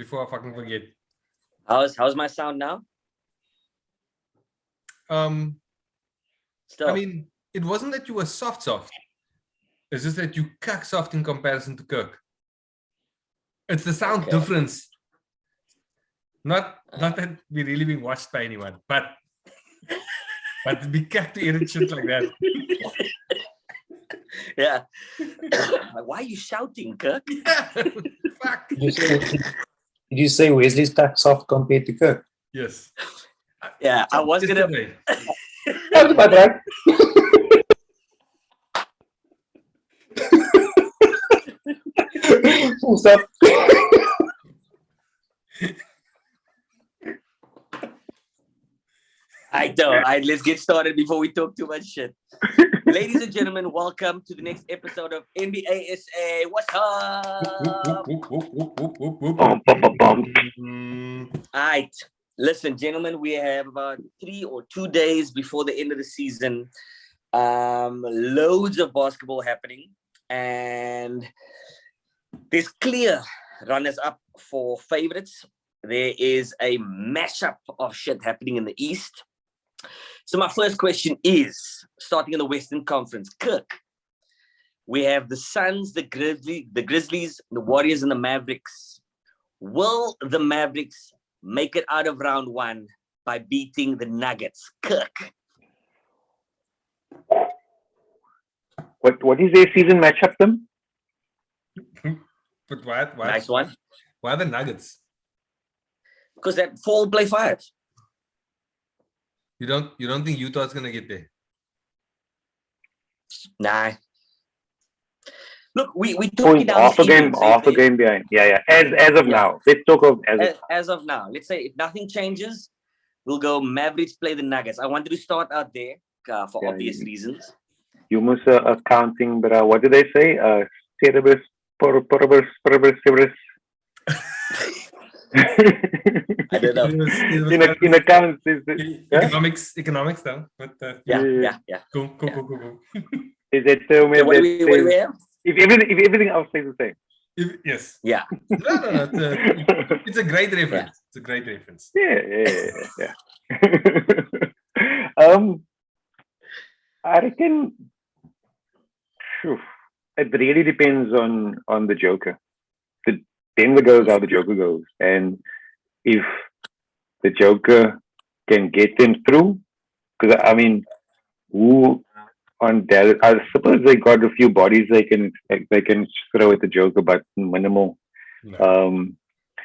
before I fucking forget. How's my sound now? I mean, it wasn't that you were soft. It's just that you cuck soft in comparison to Kirk. It's the sound difference. Not that we're really being watched by anyone, but we cuck to edit shit like that. Yeah. Why are you shouting, Kirk? Yeah. Fuck. Did you say Wesley's cuck soft compared to Kirk? Yes. Yeah, I was gonna. That's about right. Full stop. Let's get started before we talk too much shit. Ladies and gentlemen, welcome to the next episode of NBA SA. What's up? Alright. Listen, gentlemen, we have about 3 or 2 days before the end of the season. Loads of basketball happening, and there's clear runners up for favorites. There is a mashup of shit happening in the East. So my first question is, starting in the Western Conference, Kirk, we have the Suns, the Grizzlies, the Warriors, and the Mavericks. Will the Mavericks make it out of round 1 by beating the Nuggets? Kirk. What is their season matchup, them? But why? Nice one. Why the Nuggets? Because that fall play 5. You don't think Utah's gonna get there? Nah. Look, we talking down Half a game behind. Yeah. As of now, let's talk of as of now. Let's say if nothing changes, we'll go Mavericks play the Nuggets. I wanted to start out there for obvious reasons. You must accounting, but what do they say? Cerebus. I don't know. In accounts, economics though. But yeah. Cool. Is it What do we have? If everything else stays the same? Yes. Yeah. No. It's a great reference. It's a great reference. Yeah. I reckon it really depends on the Joker. The Denver goes how the Joker goes, and if the Joker can get them through, because I mean, who on Dallas? I suppose they got a few bodies they can throw at the Joker, but minimal. No.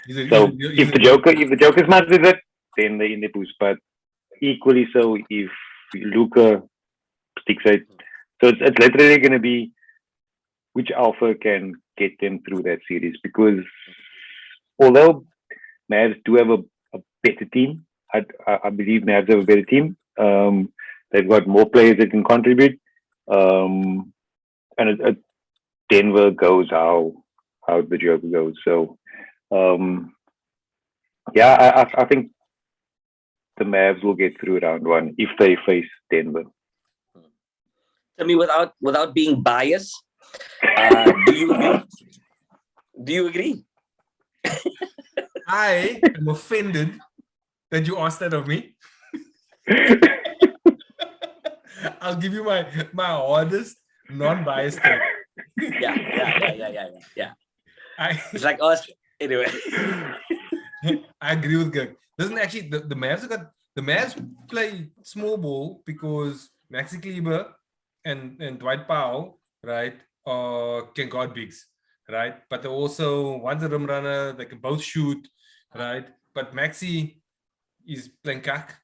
If the Joker's smart with it, then they're in the boost. But equally so, if Luka sticks it, so it's literally going to be which alpha can get them through that series. Because although Mavs do have a better team, I believe Mavs have a better team. They've got more players that can contribute, and Denver goes how the Joker goes. So, I think the Mavs will get through round 1 if they face Denver. Tell me, without being biased, do you agree? I am offended that you asked that of me. I'll give you my honest, non-biased take. Yeah. It's like us anyway. I agree with Kirk. Doesn't actually the Mavs play small ball because Maxi Kleber and Dwight Powell, right, can guard bigs, right? But they're also one's a rim runner, they can both shoot, right? But Maxi is playing kak,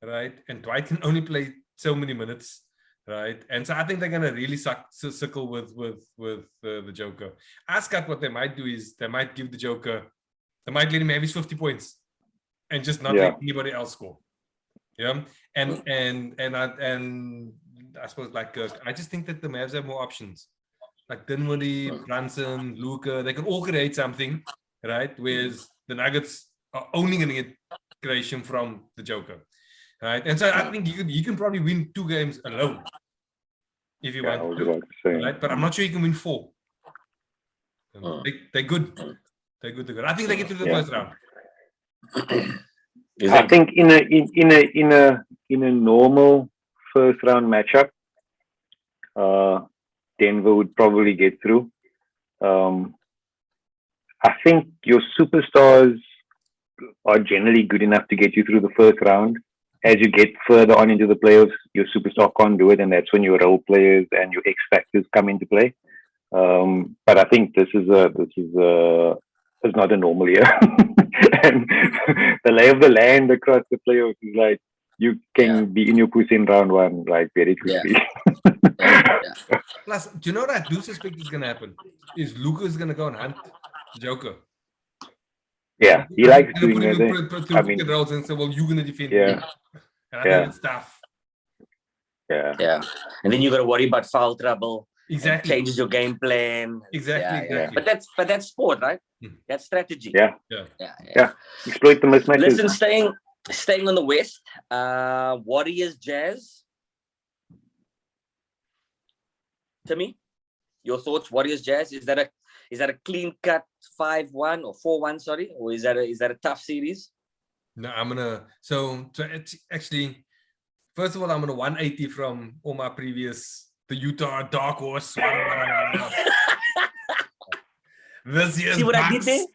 right? And Dwight can only play so many minutes, right? And so I think they're gonna really circle with the Joker. Ask Scott what they might do is they might give the Joker, they might let him have his 50 points and just not let anybody else score. Yeah, and I suppose like Kirk, I just think that the Mavs have more options. Like Dinwiddie, Brunson, Luka, they can all create something, right? Whereas the Nuggets are only going to get creation from the Joker, right? And so I think you can probably win 2 games alone if you want to, right? But I'm not sure you can win 4. They're good. They're good to go. I think they get to the Yeah. first round. You I think? think in a normal first round matchup, Denver would probably get through. I think your superstars are generally good enough to get you through the first round. As you get further on into the playoffs, your superstar can't do it, and that's when your role players and your X factors come into play. But I think this is not a normal year, and the lay of the land across the playoffs is like you can be in your pussy in round one like very quickly. Plus, do you know what I do suspect is going to happen? Is Luka is going to go and hunt Joker. Yeah, he He's likes gonna doing put him that. in through pick and rolls and say, "Well, you're going to defend me." Yeah, And I think that's tough. Yeah. And then you got to worry about foul trouble. Exactly. Changes your game plan. Exactly. Yeah. But that's sport, right? Hmm. That's strategy. Yeah. Yeah. Exploit the mismatches. Listen, staying on the West, Warriors Jazz. Timmy, your thoughts? Warriors Jazz. Is that a clean cut 5-1 or 4-1? Sorry, or is that a tough series? No, I'm gonna. So it's actually, first of all, I'm gonna 180 from all my previous the Utah Dark Horse. This year's See what I did Bucks. there? See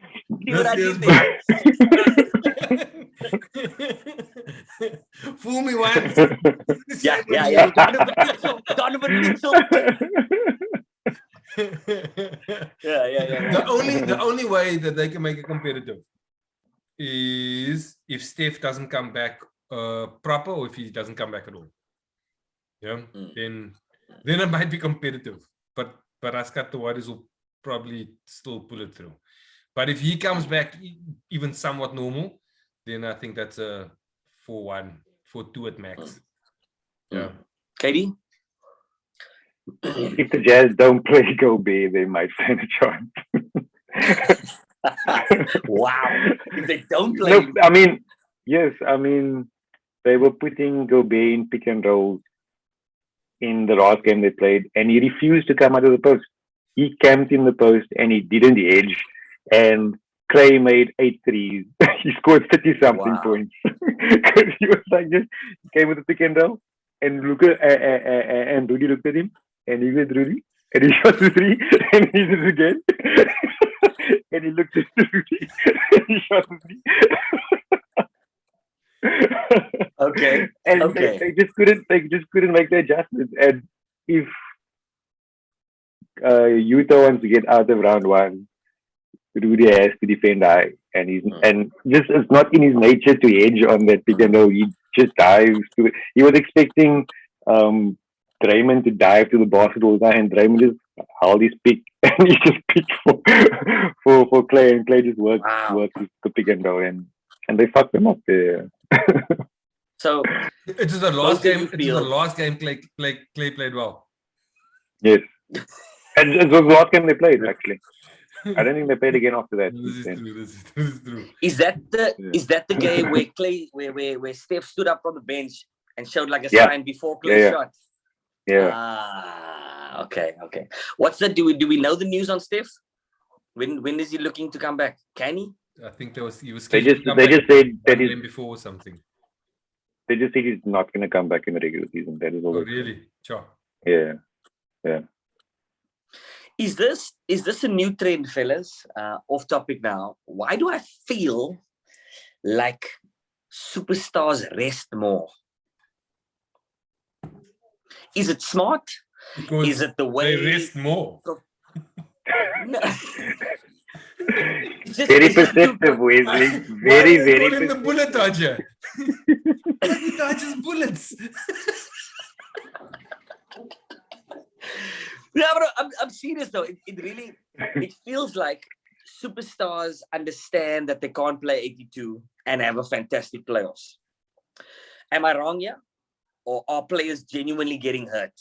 what This I year's did there? Fool me once. Yeah. Donovan Mitchell. Yeah. The only way that they can make it competitive is if Steph doesn't come back proper, or if he doesn't come back at all. Yeah, then it might be competitive. But Askat the Warriors will probably still pull it through. But if he comes back even somewhat normal, then I think that's a 4-1, 4-2 at max. Yeah. Katie? If the Jazz don't play Gobert, they might stand a chance. Wow. If they don't play. No, I mean, they were putting Gobert in pick and rolls in the last game they played, and he refused to come out of the post. He camped in the post and he didn't edge. And Clay made 8 threes. He scored 30-something points. Because he was like, just came with the pick and roll. And Luka and Rudy looked at him. And he went Rudy. And he shot the 3. And he did it again. And he looked at Rudy. And he shot the 3. Okay. And Okay. they just couldn't make the adjustments. And if Utah wants to get out of round one, Rudy has to defend high, and just it's not in his nature to hedge on that pick and roll. He just dives to it. He was expecting Draymond to dive to the basket all the time, and Draymond just held his pick and he just picked for Clay, and Clay just worked with the pick and roll, and they fucked him up there. So it is the last game. It is the last game. Clay played well. Yes, and it was the last game they played actually. I don't think they played again after that. This is true. Is that the game where Clay, where Steph stood up from the bench and showed like a sign before Clay shot? Yeah. Okay. What's that? Do we know the news on Steph? When is he looking to come back? Can he? I think he was. They just said that he's before or something. They just said he's not going to come back in the regular season. That is all. Oh, really? Sure. Yeah. Is this a new trend, fellas? Off topic now. Why do I feel like superstars rest more? Is it smart? Because is it the way they rest more? No. Very perceptive, Wesley. Very perceptive. The bullet dodger. He dodges bullets. Yeah, but I'm serious though. It feels like superstars understand that they can't play 82 and have a fantastic playoffs. Am I wrong here? Or are players genuinely getting hurt?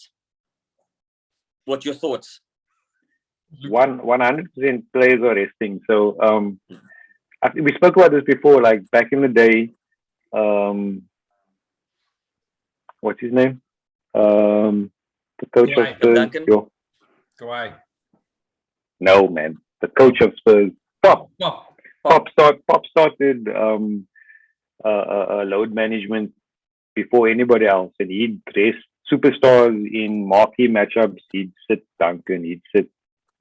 What's your thoughts? 100% players are resting. So I think we spoke about this before, like back in the day. What's his name? The coach of Spurs. Kawhi. No, man. The coach of Spurs. Pop. Pop. Pop started load management before anybody else, and he'd dress superstars in marquee matchups. He'd sit Duncan, he'd sit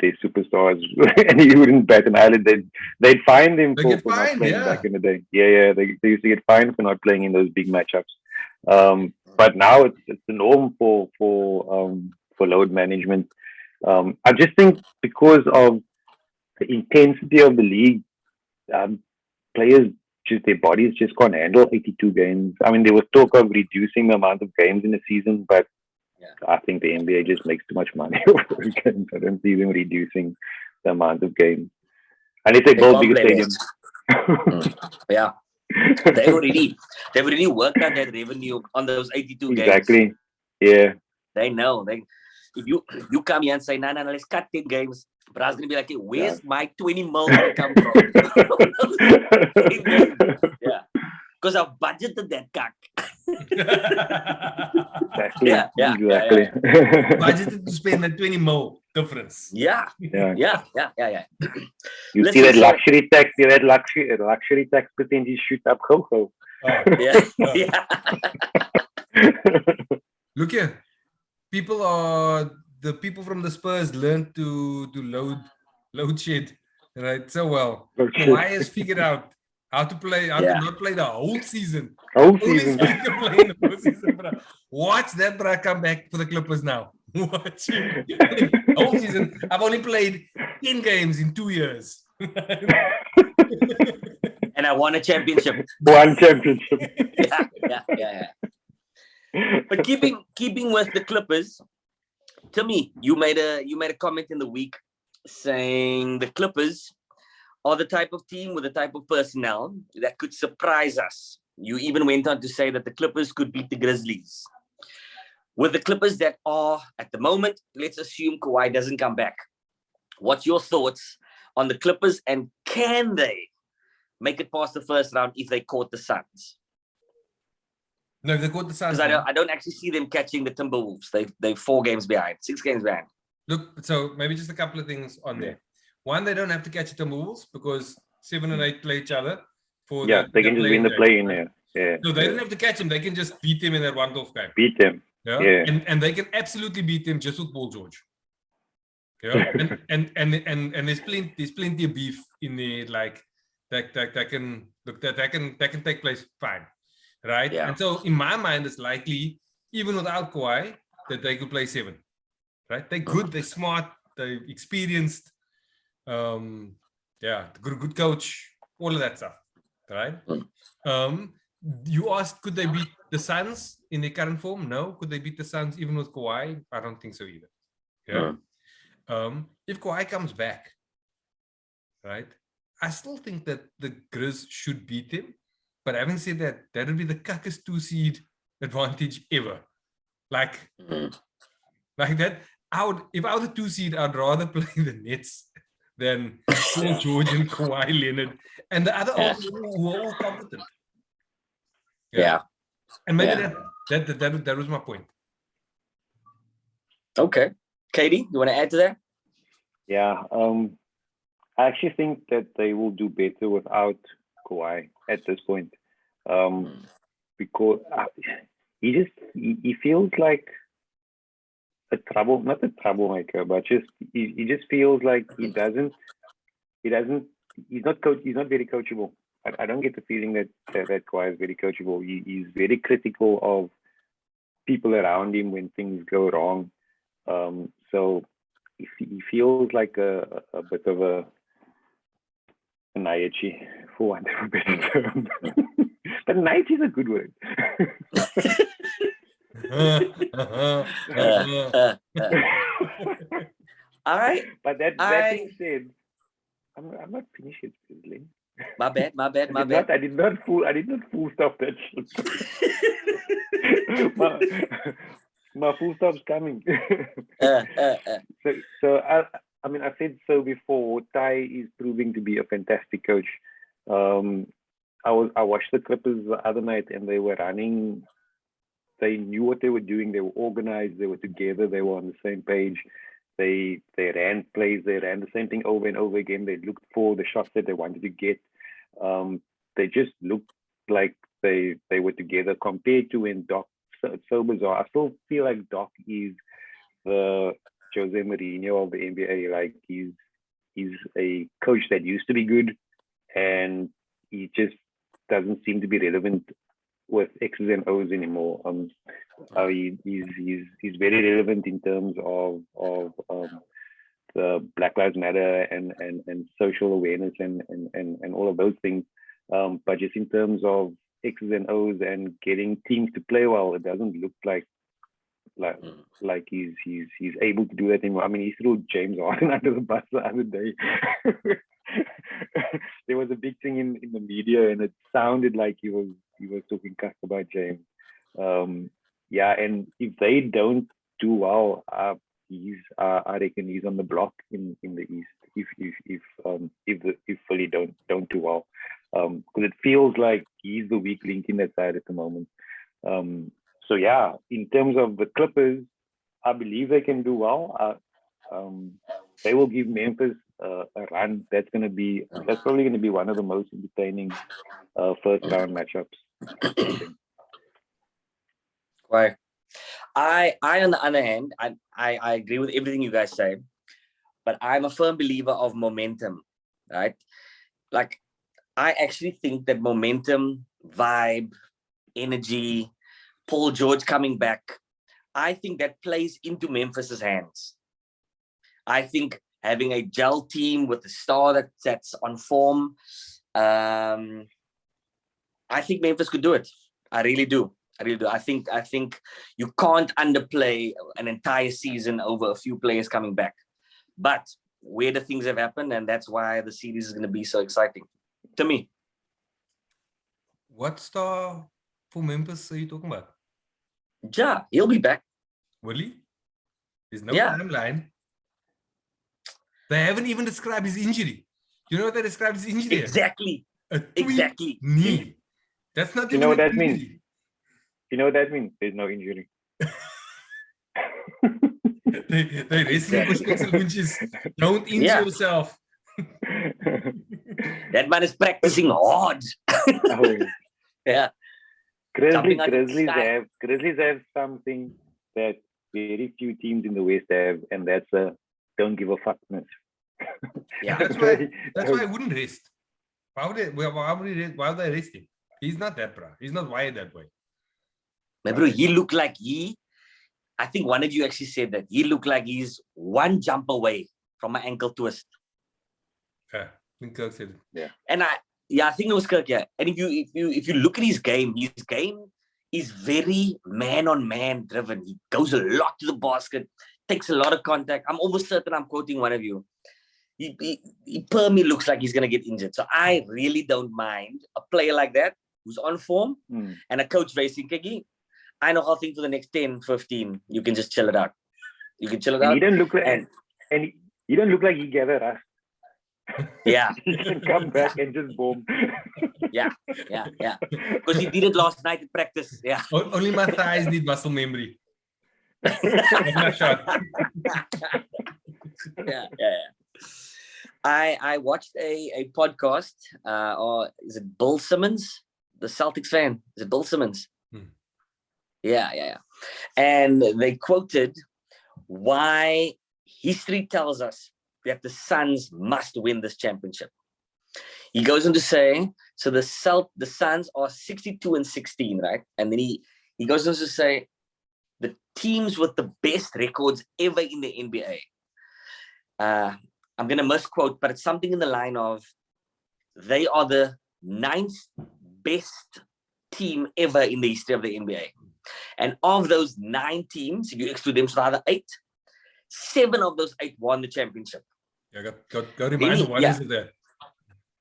their superstars, and he wouldn't bat an eyelid. They'd find him They for get not fined, playing yeah. back in the day. Yeah. They used to get fined for not playing in those big matchups. But now it's the norm for load management. I just think because of the intensity of the league, players just their bodies just can't handle 82 games. I mean, there was talk of reducing the amount of games in the season, but I think the NBA just makes too much money over those games. I don't see them reducing the amount of games. And if they build bigger stadiums. Yeah. They've already worked out that revenue on those 82 games. Exactly. Yeah. They know. If you come here and say, no, let's cut 10 games, but I was gonna be like, hey, where's my 20 mil gonna come from? Yeah. Because I've budgeted that cock. Exactly. Exactly. Budgeted to spend that 20 mil difference. Yeah. You Listen, see that so- luxury tax percentage shoot up go. Oh, Yeah. look here. The people from the Spurs learned to load shed, right? So well. Kawhi has figured out how to not play the whole season. Whole Only season. so he can play in the whole season, bro. Watch that, bro, come back for the Clippers now. Watch him. Whole season. I've only played 10 games in 2 years. And I won a championship. One championship. Yeah. But keeping with the Clippers, to me, you made a comment in the week saying the Clippers are the type of team with the type of personnel that could surprise us. You even went on to say that the Clippers could beat the Grizzlies. With the Clippers that are at the moment, let's assume Kawhi doesn't come back. What's your thoughts on the Clippers, and can they make it past the first round if they caught the Suns? No, if they caught the Suns. Because I don't actually see them catching the Timberwolves. They're 4 games behind, 6 games behind. Look, so maybe just a couple of things on there. One, they don't have to catch the Timberwolves because 7 and 8 play each other. They can just win the play in there. Yeah. So they don't have to catch them. They can just beat them in that one-off game. Beat them. Yeah. And they can absolutely beat them just with Paul George. Yeah. and there's plenty of beef in there, like that can take place fine. Right? Yeah. And so in my mind, it's likely, even without Kawhi, that they could play 7. Right? They're good, they're smart, they're experienced. Good coach, all of that stuff. Right? You asked, could they beat the Suns in their current form? No. Could they beat the Suns even with Kawhi? I don't think so either. Yeah. If Kawhi comes back, right, I still think that the Grizz should beat him. But having said that, that would be the cuckest 2-seed advantage ever. Like that. If I were the 2-seed, I'd rather play the Nets than Paul George and Kawhi Leonard and the other who are all competent. Yeah. And maybe that was my point. Okay. Katie, you want to add to that? Yeah. I actually think that they will do better without Kawhi at this point. Because he feels like not a troublemaker, but he just feels like he's not very coachable. I don't get the feeling that Kawhi is very coachable. He's very critical of people around him when things go wrong. So he feels like a bit of a Naichi, for want of a better term. But Naichi is a good word. All right. But that being said, I'm not finished yet, Lynn. My bad. I did not full stop that shit. my full stop's coming. So I said so before. Ty is proving to be a fantastic coach. I watched the Clippers the other night, and they were running. They knew what they were doing. They were organized. They were together. They were on the same page. They ran plays, they ran the same thing over and over again. They looked for the shots that they wanted to get. They just looked like they were together compared to when Doc sobers are. I still feel like Doc is the Jose Mourinho of the NBA. Like he's a coach that used to be good, and he just doesn't seem to be relevant with X's and O's anymore. He's very relevant in terms of the Black Lives Matter and social awareness and all of those things. But just in terms of X's and O's and getting teams to play well, it doesn't look like he's able to do that anymore. I mean, he threw James Harden under the bus the other day. There was a big thing in the media, and it sounded like he was talking cuss about James. Yeah, and if they don't do well, I reckon he's on the block in the East. If Philly don't do well, because it feels like he's the weak link in that side at the moment. So yeah, in terms of the Clippers, I believe they can do well. They will give Memphis a run. That's probably going to be one of the most entertaining first round matchups. Right. I on the other hand, I agree with everything you guys say, but I'm a firm believer of momentum, right? Like, I actually think that momentum, vibe, energy, Paul George coming back, I think that plays into Memphis's hands. I think having a gel team with a star that's on form, I think Memphis could do it. I really do. I think you can't underplay an entire season over a few players coming back. But where the things have happened, and that's why the series is going to be so exciting to me. What star for Memphis are you talking about? Ja, he'll be back. Will he? There's no timeline. They haven't even described his injury. You know what they described his injury? Exactly. Exactly. Knee. That's not. You know what that means? You know what that means? There's no injury. they wrestling for sticks and winches. Don't injure yourself. That man is practicing hard. Yeah. Grizzlies have something that very few teams in the West have, and that's a don't give a fuckness. Yeah, that's why I wouldn't rest. Why would they rest him? He's not that, bro. He's not wired that way. My bro, he looked like I think one of you actually said that he looked like he's one jump away from an ankle twist. Yeah, I think Kirk said it. Yeah. And I think it was Kirk, yeah. And if you look at his game is very man-on-man driven. He goes a lot to the basket, takes a lot of contact. I'm almost certain I'm quoting one of you. He per me looks like he's going to get injured. So I really don't mind a player like that who's on form and a coach racing Kiki. I know how think for the next 10, 15, you can just chill it out. You can chill it out. He don't look like, and he don't look like he gathered us. Yeah. He can come back and just boom. Yeah. Because he did it last night in practice. Yeah. Only my thighs need muscle memory. Yeah. I watched a podcast, or is it Bill Simmons, the Celtics fan? Is it Bill Simmons? Yeah. And they quoted why history tells us that the Suns must win this championship. He goes on to say, so the Suns are 62-16, right? And then he goes on to say, the teams with the best records ever in the NBA. I'm going to misquote, but it's something in the line of, they are the 9th best team ever in the history of the NBA. And of those 9 teams, if you exclude them, so rather 8, 7 of those 8 won the championship. Yeah, go remind what is it there?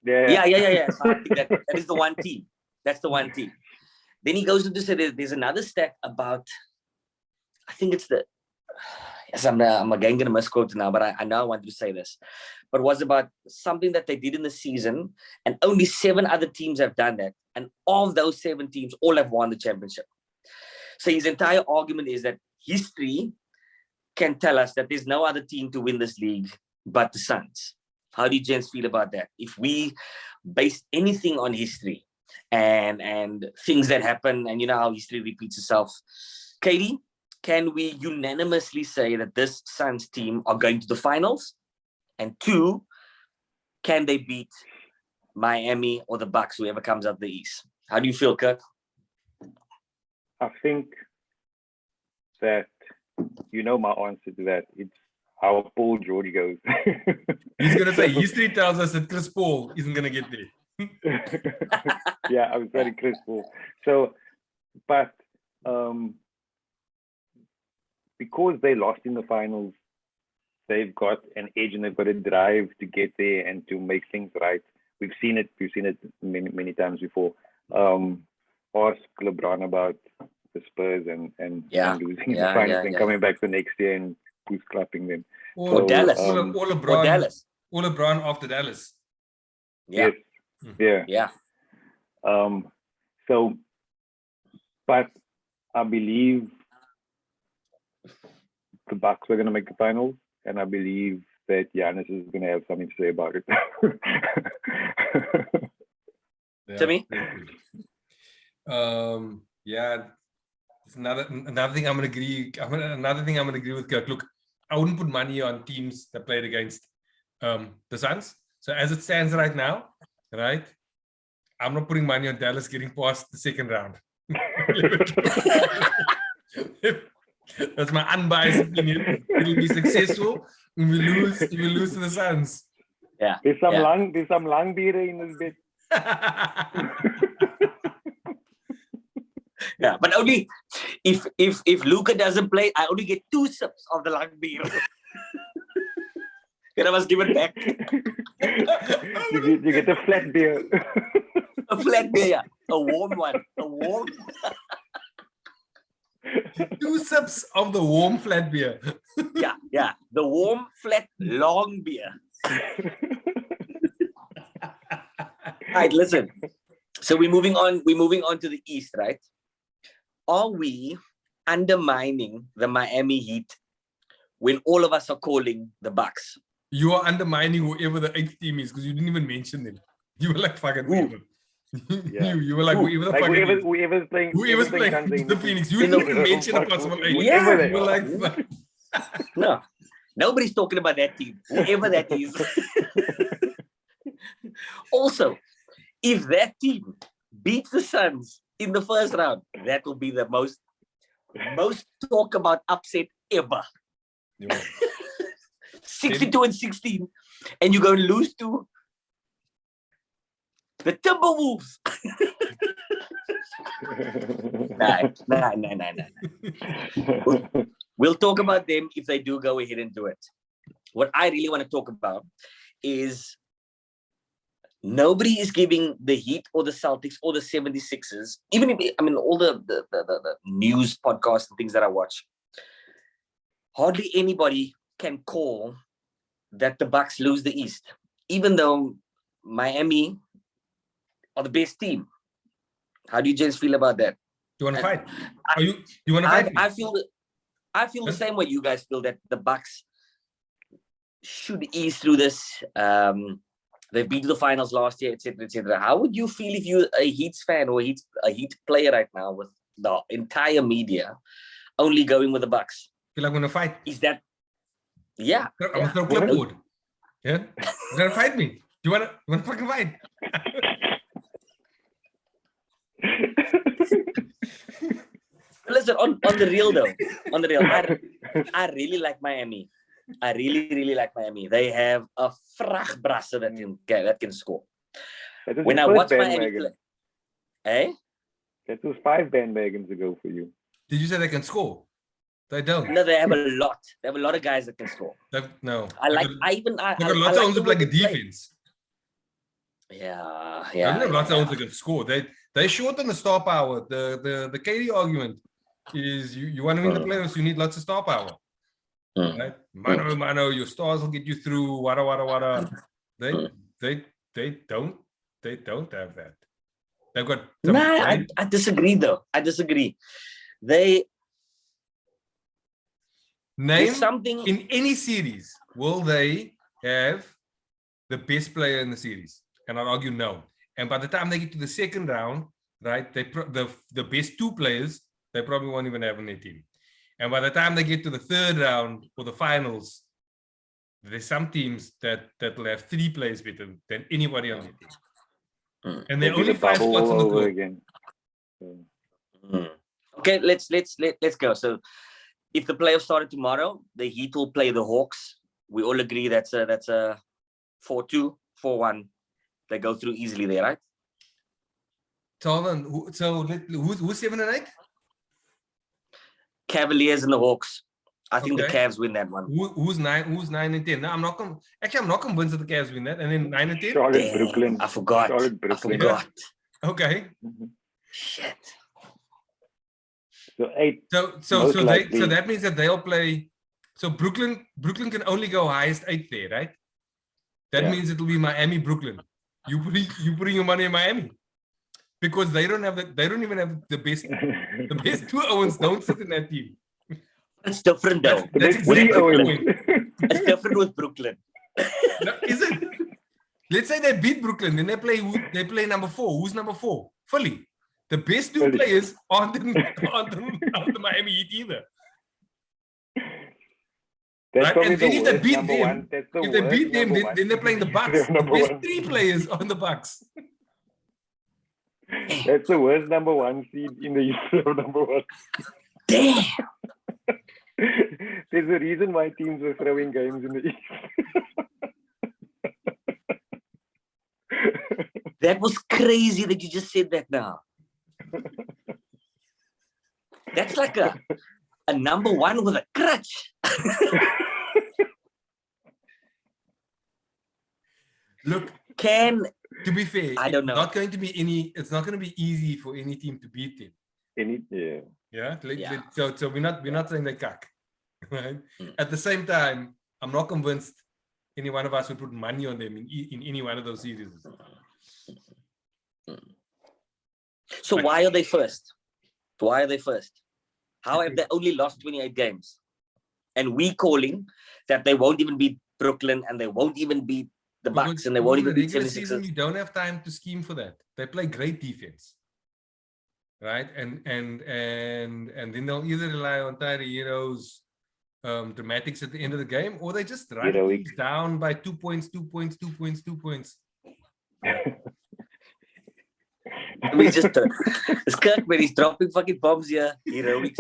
Yeah. So I think that is the one team. That's the one team. Then he goes into say there's another stat about, I think it's the, yes, I'm again going to misquote now, but I know I wanted to say this, but it was about something that they did in the season, and only 7 other teams have done that. And of those 7 teams, all have won the championship. So his entire argument is that history can tell us that there's no other team to win this league but the Suns. How do you gents feel about that? If we base anything on history and things that happen, and you know how history repeats itself, Katie, can we unanimously say that this Suns team are going to the finals? And 2, can they beat Miami or the Bucks, whoever comes out the East? How do you feel, Kirk? I think that you know my answer to that. It's how Paul George goes. He's gonna say history tells us that Chris Paul isn't gonna get there. Yeah, I was very Chris Paul. So, but because they lost in the finals, they've got an edge and they've got a drive to get there and to make things right. We've seen it many times before. Ask LeBron about the Spurs and losing the finals and coming back the next year and who's clapping them. Or Dallas. Or LeBron, Or Dallas. Or LeBron after Dallas. Yeah. Yes. Yeah. So, but I believe the Bucks are going to make the finals, and I believe that Giannis is going to have something to say about it. Timmy? Yeah. Another thing I'm gonna agree. Another thing I'm gonna agree with Kirk. Look, I wouldn't put money on teams that played against the Suns. So as it stands right now, right, I'm not putting money on Dallas getting past the second round. That's my unbiased opinion. It'll be successful. We will lose to the Suns. Yeah. There's some lung beer in this bit. Yeah, but only if Luka doesn't play, I only get 2 sips of the lung beer. Then I must give it back. you get a flat beer. A flat beer, yeah. A warm one. A warm. 2 sips of the warm flat beer. Yeah. The warm, flat, long beer. All right, listen. So we're moving on to the East, right? Are we undermining the Miami Heat when all of us are calling the Bucks? You are undermining whoever the 8th team is because you didn't even mention them. You were like fucking whoever. Yeah. You were like whoever the Like fucking whoever's playing the Phoenix. You didn't even mention a possible 8. Yeah. You were like fuck. No, nobody's talking about that team, whoever that is. Also, if that team beats the Suns in the first round, that will be the most talk about upset ever. Yeah. 62-16, and you're going to lose to the Timberwolves. Nah. We'll talk about them if they do go ahead and do it. What I really want to talk about is nobody is giving the Heat or the Celtics or the 76ers, even if, I mean, all the news podcasts and things that I watch, hardly anybody can call that the Bucks lose the East, even though Miami are the best team. How do you gents feel about that? You want to fight? You want to fight? I feel the same way you guys feel, that the Bucks should ease through this. They've been to the finals last year, etc., etc. How would you feel if you're a Heats fan or a Heat player right now with the entire media only going with the Bucks? Feel like we're gonna fight? Is that? Yeah. I'm gonna throw a clipboard. Yeah, you're gonna fight me. You wanna fucking fight? Listen, on the real though, I really like Miami. I really like Miami. They have a vrachtbrasse that can score. When I watch Miami play, That was 5 bandwagons ago for you. Did you say they can score? They don't. No, they have a lot. They have a lot of guys that can score. No. I got lots of ones who play the defense. Yeah. I don't have lots of ones that can score. They short on the star power. The KD argument is you want to win the playoffs, you need lots of star power. Right? Mano, your stars will get you through. Wada. They don't have that. They've got. I disagree though. I disagree. They Name There's something. in any series, will they have the best player in the series? And I'll argue no. And by the time they get to the second round, right, the best two players, they probably won't even have on their team. And by the time they get to the third round or the finals, there's some teams that will have three players better than anybody on their team. And there are It'll be only the 5 bubble spots on the all over court. again. Okay, let's go. So if the playoffs started tomorrow, the Heat will play the Hawks. We all agree that's a 4-2, 4-1. They go through easily there, right? So hold on. Who's 7 and 8? Cavaliers and the Hawks. I think the Okay. Cavs win that one. Who's 9 and 10? No, I'm not convinced that the Cavs win that. And then 9 and 10? Charlotte, Damn, Brooklyn. I forgot. Charlotte, I Brooklyn. forgot. Okay. Shit. So 8. So Most likely. that means that they'll play. So Brooklyn can only go highest 8 there, right? That Yeah. means it'll be Miami, Brooklyn. You putting your money in Miami because they don't even have the best. The best 2 Owens don't sit in that team. It's different though. The That's best 3 exactly the Owens. point. It's different with Brooklyn. No, is it? Let's say they beat Brooklyn, then they play number 4. Who's number 4? Philly. The best 2 Philly. players aren't the Miami Heat either. That's Right, probably and then the if they worst beat number them, one. That's the If they worst beat them, number then, one. then they're playing the Bucks. They're The number best one. 3 players on the Bucks. That's the worst number 1 seed in the history of number 1. Damn. There's a reason why teams were throwing games in the East. That was crazy that you just said that now. That's like a number 1 with a crutch. Look, to be fair, I don't know. It's not going to be easy for any team to beat them. Yeah. Yeah. Yeah. So we're not saying they cuck. Right. Mm. At the same time, I'm not convinced any one of us would put money on them in any one of those series. So why are they first? Why are they first? How have they only lost 28 games? And we calling that they won't even beat Brooklyn and they won't even beat the Bucks and they won't even the beat regular 76ers. season, you don't have time to scheme for that. They play great defense. Right? And then they'll either rely on Tyree Heroes dramatics at the end of the game, or they just run Heroic. teams down by 2 points. We just it's Kirk when he's dropping fucking bombs here. Heroics.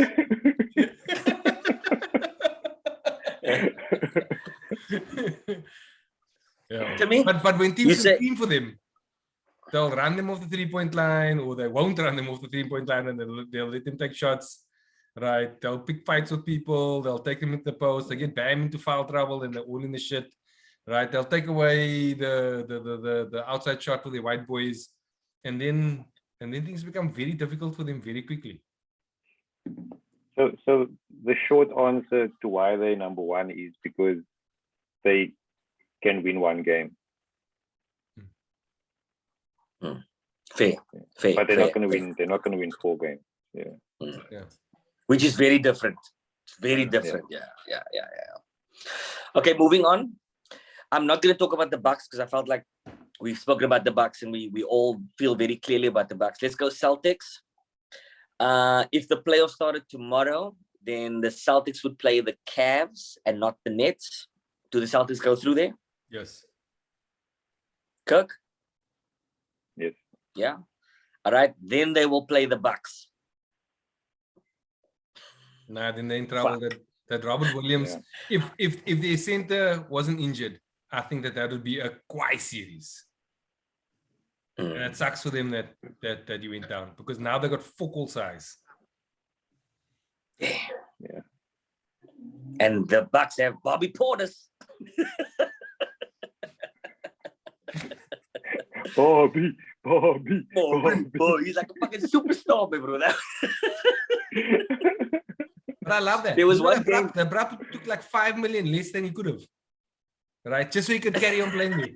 Yeah. To me, But when You teams say- scheme for them, they'll run them off the 3-point line, or they won't run them off the 3-point line, and they'll let them take shots. Right? They'll pick fights with people. They'll take them into the post. They get bam into foul trouble, and they're all in the shit. Right? They'll take away the outside shot for the white boys, and then things become very difficult for them very quickly. So the short answer to why they're number 1 is because they can win 1 game, fair. but they're not fair. going to win. They're not going to win 4 games. Which is very different. It's very different. Yeah. Okay, moving on. I'm not going to talk about the Bucks because I felt like we've spoken about the Bucks and we all feel very clearly about the Bucks. Let's go Celtics. If the playoffs started tomorrow, then the Celtics would play the Cavs and not the Nets. Do the Celtics go through there? Yes. Kirk? Yes. Yeah. All right. Then they will play the Bucks. Nah, then they're in trouble. That Robert Williams, if their center wasn't injured, I think that would be a Kawhi series. And it sucks for them that you went down, because now they got focal size. Yeah. And the Bucks have Bobby Portis. Bobby. He's like a fucking superstar, my brother. But I love that. There was You know, one game- the Brap took like 5 million less than he could have. Right? Just so he could carry on playing me.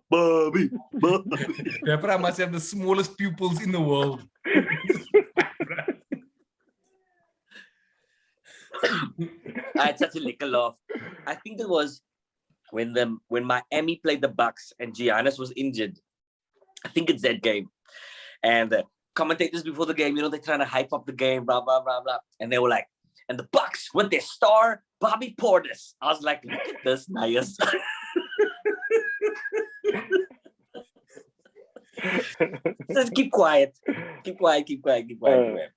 Bobby. The Brap must have the smallest pupils in the world. I had such a liquor laugh. I think it was when Miami played the Bucks and Giannis was injured. I think it's that game. And the commentators before the game, they're trying to hype up the game, blah, blah, blah, blah. And they were like, and the Bucks with their star, Bobby Portis. I was like, look at this, Nias. Just keep quiet. Keep quiet.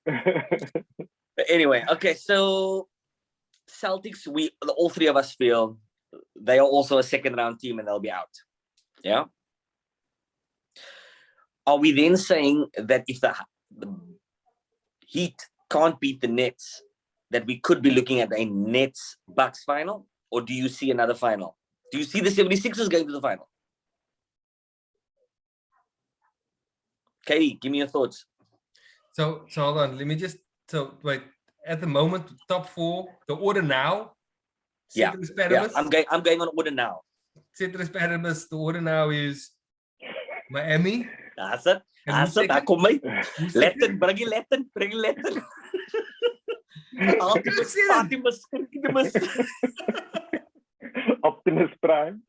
But anyway, okay, so Celtics, all three of us feel they are also a second round team and they'll be out. Yeah. Are we then saying that if the Heat can't beat the Nets, that we could be looking at a Nets Bucks final? Or do you see another final? Do you see the 76ers going to the final? Katie, give me your thoughts. So hold on. Let me just wait. At the moment, top four, the order now. Yeah, Ceteris paribus. I'm going on order now. Ceteris paribus. The order now is Miami. That's it. And who's Daar second? kom my. Who's Latin, second? bring je Latin. Optimus. Optimus Prime.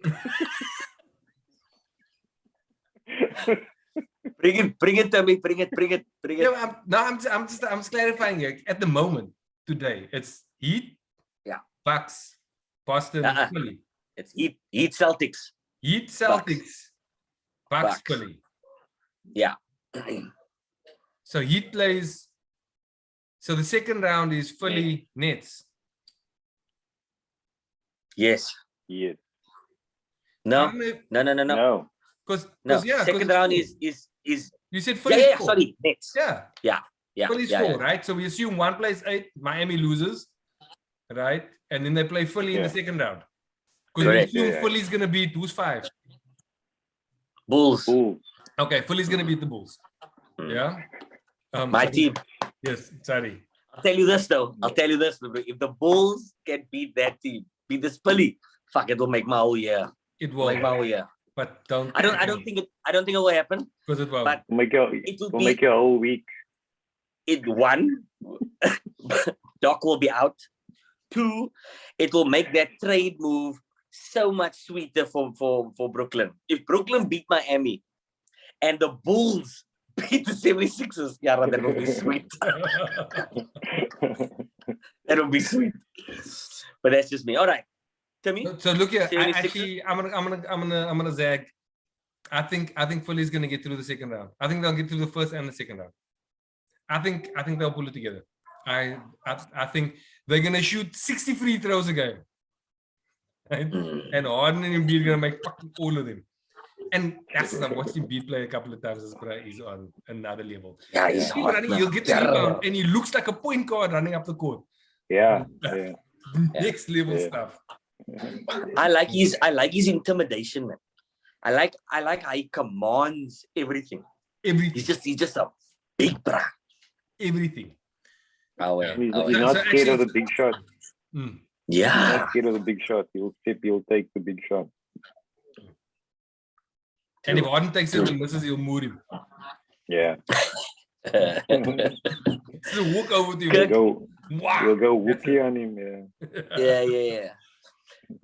Bring it to me. Bring it. Yeah, I'm just clarifying here. At the moment, today, it's Heat, Yeah. Bucks, Boston, Philly. It's Heat Celtics. Heat, Celtics, Bucks, Bucks. Philly. Yeah. So Heat plays. So the second round is Philly Nets. Yes. Yes. No. No. Because No. yeah, Second round is you said Philly. yeah. Sorry, Nets. Yeah. Yeah. Philly's yeah, 4, yeah. right? So we assume one plays 8, Miami loses, right? And then they play Philly in the Yeah. second round. Because we Correct. assume Yeah. Philly's gonna beat who's 5. Bulls. Ooh. Okay, Philly's gonna beat the Bulls. Hmm. Yeah. My sorry. team. Yes, sorry. I'll tell you this though. If the Bulls can beat that team, beat this Philly, fuck, it will make my whole year. It will, Make my whole year. but don't. I don't think it will happen. Because it won't. But It will will be- make your whole week. One, Doc will be out. 2, it will make that trade move so much sweeter for Brooklyn. If Brooklyn beat Miami and the Bulls beat the 76ers, yeah, that will be sweet. That will be sweet. But that's just me. All right. Timmy? So look here. 76ers? I'm gonna zag. I think Philly's gonna get through the second round. I think they'll get through the first and the second round. I think they'll pull it together. I think they're gonna shoot 60 free throws a game. Right? And Harden and Embiid are gonna make fucking all of them. And that's I've watched Embiid play a couple of times. He's on another level. Yeah, he's He's hot. running, man. he'll get the rebound and he looks like a point guard running up the court. Yeah. Yeah. Next level Yeah. stuff. I like his intimidation, man. I like how he commands everything. Everything. He's just a big bra. Everything. Oh, yeah. He's, Oh, he's yeah. not So scared of actually- the big shot. Mm. He's Yeah. not scared of the big shot. He'll take the big shot. And if Harden takes it and misses, he'll move him. Yeah. It's a walk over to Good. him. Go. Wow. We'll go whoopie on him. Yeah. yeah.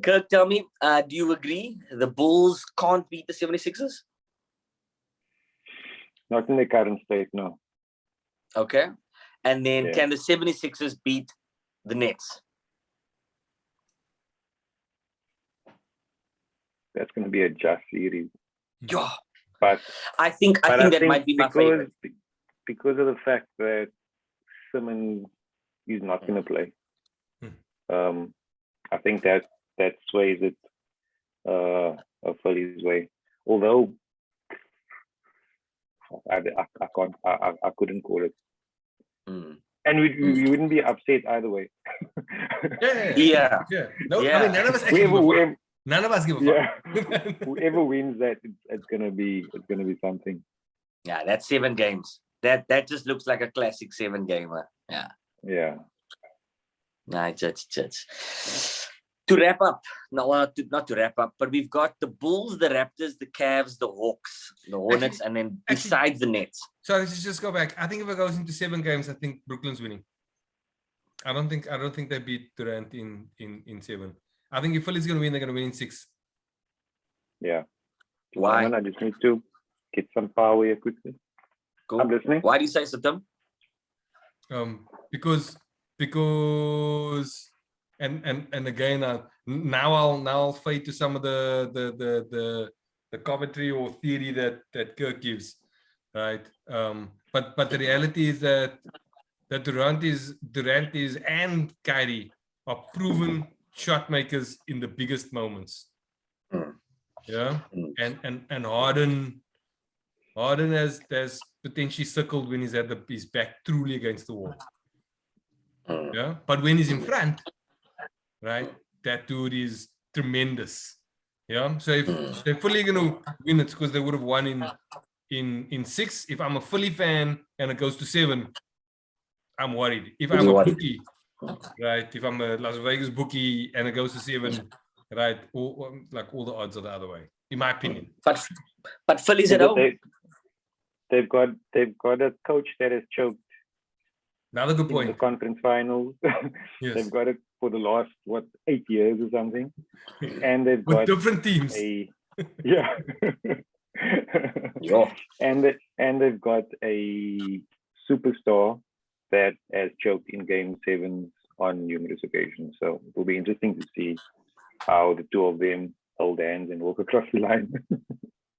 Kirk, tell me, do you agree the Bulls can't beat the 76ers? Not in the current state, no. Okay. And then Yeah. can the 76ers beat the Nets? That's going to be a just series. Yeah. But I think that might be my favorite. because of the fact that Simmons is not going to play. I think that sways it Philly's way. Although I couldn't call it, Mm. and we wouldn't be upset either way. Yeah. Yeah. No, I Yeah. mean, none of us actually give a fuck. whoever, None of us give a yeah, fuck. whoever wins that, it's gonna be something. Yeah, that's 7 games. That just looks like a classic 7 gamer. Yeah. Yeah. Nah, it's. To wrap up, not to wrap up, but we've got the Bulls, the Raptors, the Cavs, the Hawks, the Hornets, and then besides the Nets. So let's just go back. I think if it goes into 7 games, I think Brooklyn's winning. I don't think they beat Durant in 7. I think if Philly's gonna win, they're gonna win in 6. Yeah. Why? I just need to get some power here quickly. Cool. I'm listening. Why do you say Satam? Because and again now I'll fade to some of the commentary or theory that Kirk gives, right? But the reality is that Durant is and Kyrie are proven shot makers in the biggest moments. Mm. Yeah, Mm. and Harden has potentially circled when he's at his back truly against the wall. Mm. Yeah, but when he's in front, right, that dude is tremendous. Yeah, so if they're fully gonna win, it's because they would have won in 6. If I'm a Philly fan and it goes to 7, I'm worried. If I'm a bookie, right, if I'm a Las Vegas bookie and it goes to 7, right, like all the odds are the other way, in my opinion. But Philly's at home. They've got a coach that has choked Another good in the point. conference finals. Yes. They've got it for the last 8 years or something, and they've With got different teams. Yeah. Yeah. And they've got a superstar that has choked in game 7s on numerous occasions. So it will be interesting to see how the two of them hold hands and walk across the line.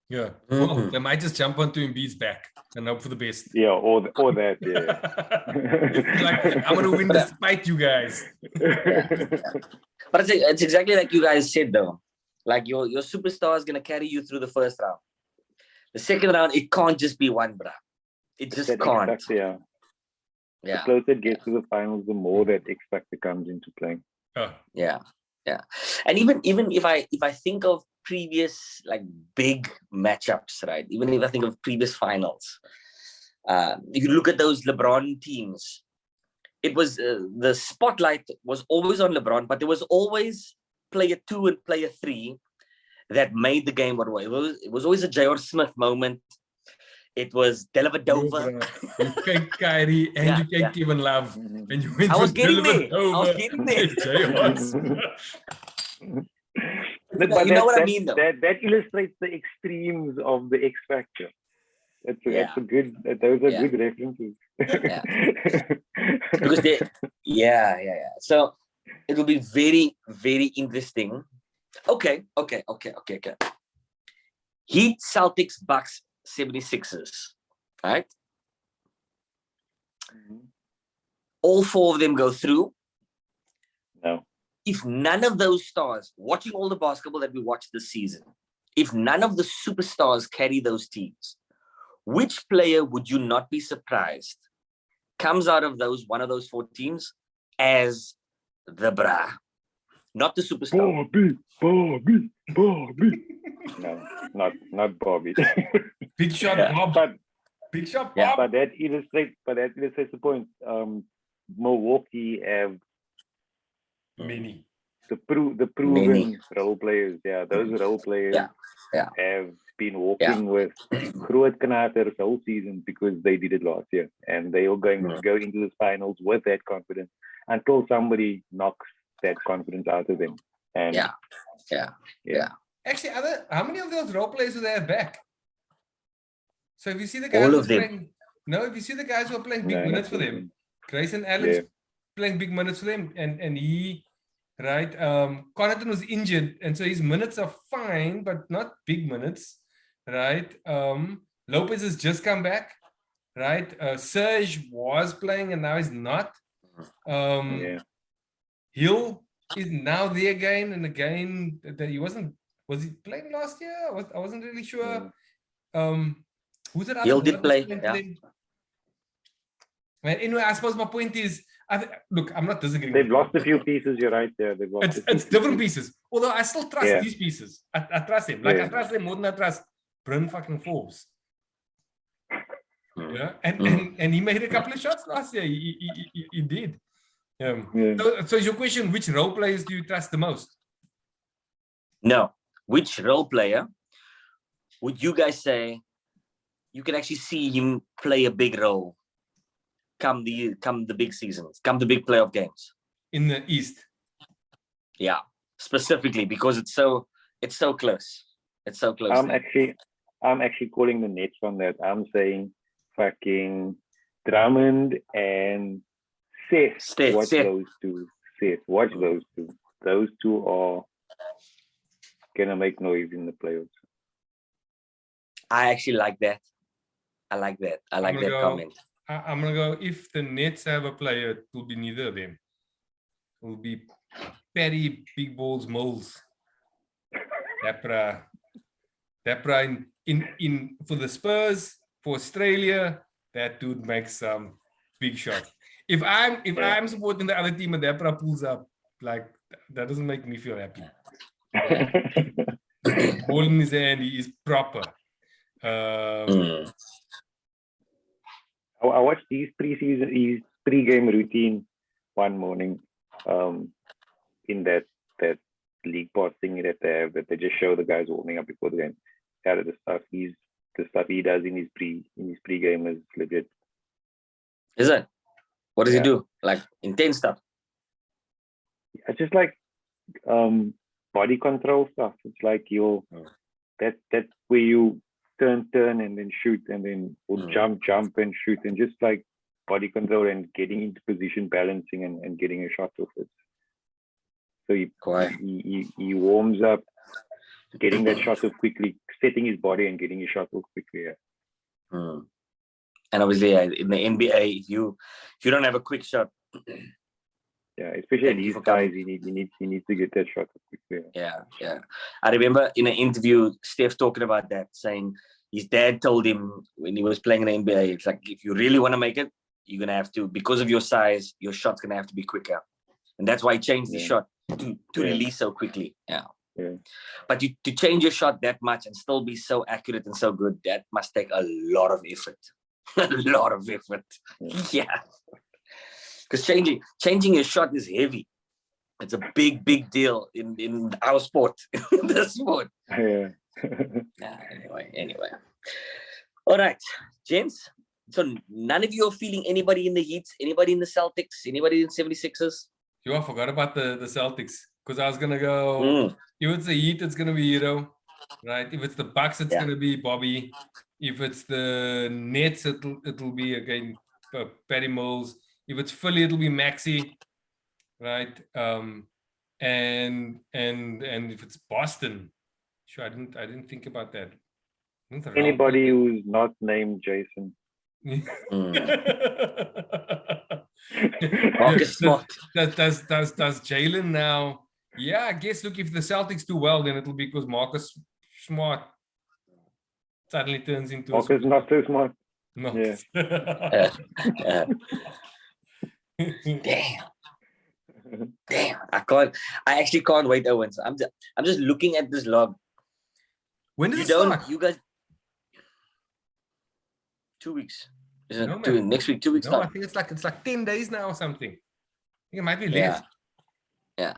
Yeah. Well, they might just jump onto Embiid's back and hope for the best. Yeah, or that, yeah. Like, I'm gonna win despite you guys. Yeah. But it's exactly like you guys said though. Like your superstar is gonna carry you through the first round. The second round, it can't just be one, bruh. It just can't. Yeah. Yeah. The closer it gets to the finals, the more that X factor comes into play. Oh. Yeah. And even if I think of previous like big matchups, right? Even if I think of previous finals, you look at those LeBron teams. It was the spotlight was always on LeBron, but there was always player 2 and player 3 that made the game what it was. It was always a J.R. Smith moment. It was Dellavedova. You take Kyrie and you take Kevin Love, and you went I was for getting there. Dellavedova. But you know what I mean, though. That illustrates the extremes of the X factor. Those are good references. Yeah. Because so it will be very, very interesting. Okay. Heat, Celtics, Bucks, 76ers, right? All 4 of them go through. No. If none of those stars, watching all the basketball that we watched this season, if none of the superstars carry those teams, which player would you not be surprised comes out of one of those 4 teams as the bra? Not the superstar. Bobby. No, not Bobby. Big shot, Bob. Big shot, Bob. Yeah, but that illustrates the point. Milwaukee have many. The proven role players. Yeah, those role players have been walking with Groot Knater the whole season because they did it last year, and they are going to go into the finals with that confidence until somebody knocks that confidence out of them. And Actually, how many of those role players do they have back? So if you see the guys all of them. If you see the guys who are playing big minutes for them, Grayson Allen's playing big minutes for them, and he, right, Connaughton was injured, and so his minutes are fine, but not big minutes, right? Lopez has just come back, right? Serge was playing and now he's not. Hill is now there again and again. That he wasn't. Was he playing last year? I wasn't really sure. Who's it? Hill did play. Well, anyway, I suppose my point is, look, I'm not disagreeing. They've lost a few pieces. You're right there. It's different pieces. Although I still trust these pieces. I trust him. Like I trust them more than I trust Bryn fucking Forbes. Yeah, and he made a couple of shots last year. He did. So is your question, which role players do you trust the most? No. Which role player would you guys say you can actually see him play a big role come the big seasons, come the big playoff games. In the East. Yeah, specifically because it's so close. It's so close. I'm there. actually calling the Nets on that. I'm saying fucking Drummond and Seth. Watch Seth. those two. Seth. Watch those two. Those two are gonna make noise in the playoffs. I actually like that. I like that. I like that comment. I'm gonna go. If the Nets have a player, it will be neither of them. It will be Perry Big Balls Moles. Dapra in for the Spurs, for Australia, that dude makes some big shots. If I'm supporting the other team and Dapra pulls up, like that doesn't make me feel happy. Ball in his hand, he is proper. I watched his pre-game routine one morning in that league pass thing that they have, that they just show the guys warming up before the game. Out of the stuff he does in his pre-game is legit. Is it? What does he do? Like intense stuff? It's just like body control stuff. It's like that's where you turn and then shoot and then jump and shoot, and just like body control and getting into position, balancing and getting a shot off it. So he warms up, getting that shot off quickly, setting his body and getting his shot off quickly. Yeah. And obviously, in the NBA, if you don't have a quick shot, yeah, especially these guys, he needs to get that shot off quickly. Yeah. I remember in an interview, Steph talking about that, saying his dad told him when he was playing in the NBA, it's like, if you really want to make it, you're gonna have to, because of your size, your shot's gonna have to be quicker, and that's why he changed his shot to release so quickly. Yeah. But to change your shot that much and still be so accurate and so good, that must take a lot of effort. A lot of effort. Yeah. Because changing your shot is heavy. It's a big deal in our sport, in the sport. Yeah. Anyway. All right, gents. So none of you are feeling anybody in the Heat, anybody in the Celtics, anybody in 76ers? I forgot about the Celtics, because I was gonna go. If it's the Heat, it's gonna be Hero, right? If it's the Bucks, it's gonna be Bobby. If it's the Nets, it'll be again Patty Mills. If it's Philly, it'll be Maxi, right? And if it's Boston, sure, I didn't think about that. Anybody who's not named Jason. Marcus Smart. Does Jalen now? Yeah, I guess. Look, if the Celtics do well, then it'll be because Marcus Smart suddenly turns into Marcus not so smart. No. Yeah. Damn. I actually can't wait, Owen. So I'm just looking at this log. When does it start? You guys 2 weeks. Isn't No, it? Next week, 2 weeks No, time. I think it's like 10 days now or something. I think it might be less. Yeah.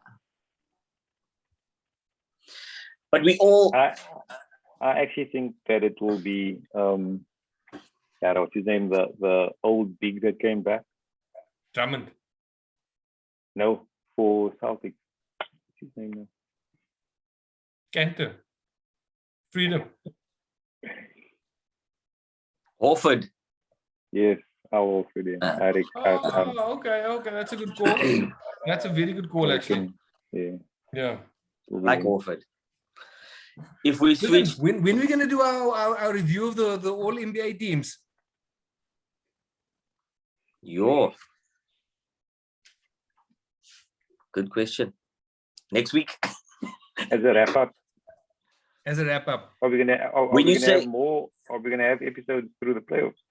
But we all I actually think that it will be what's his name? The old big that came back. Drummond. No, for Celtics. What's his name now? Cantor. Freedom. Horford. Yes, Al Horford. Okay. That's a good call. That's a very good call, actually. Yeah. Like Horford. If we Listen, switch, when we're gonna do our review of the all NBA teams? Good question. Next week. As a wrap up. Are we gonna have more? Are we gonna have episodes through the playoffs?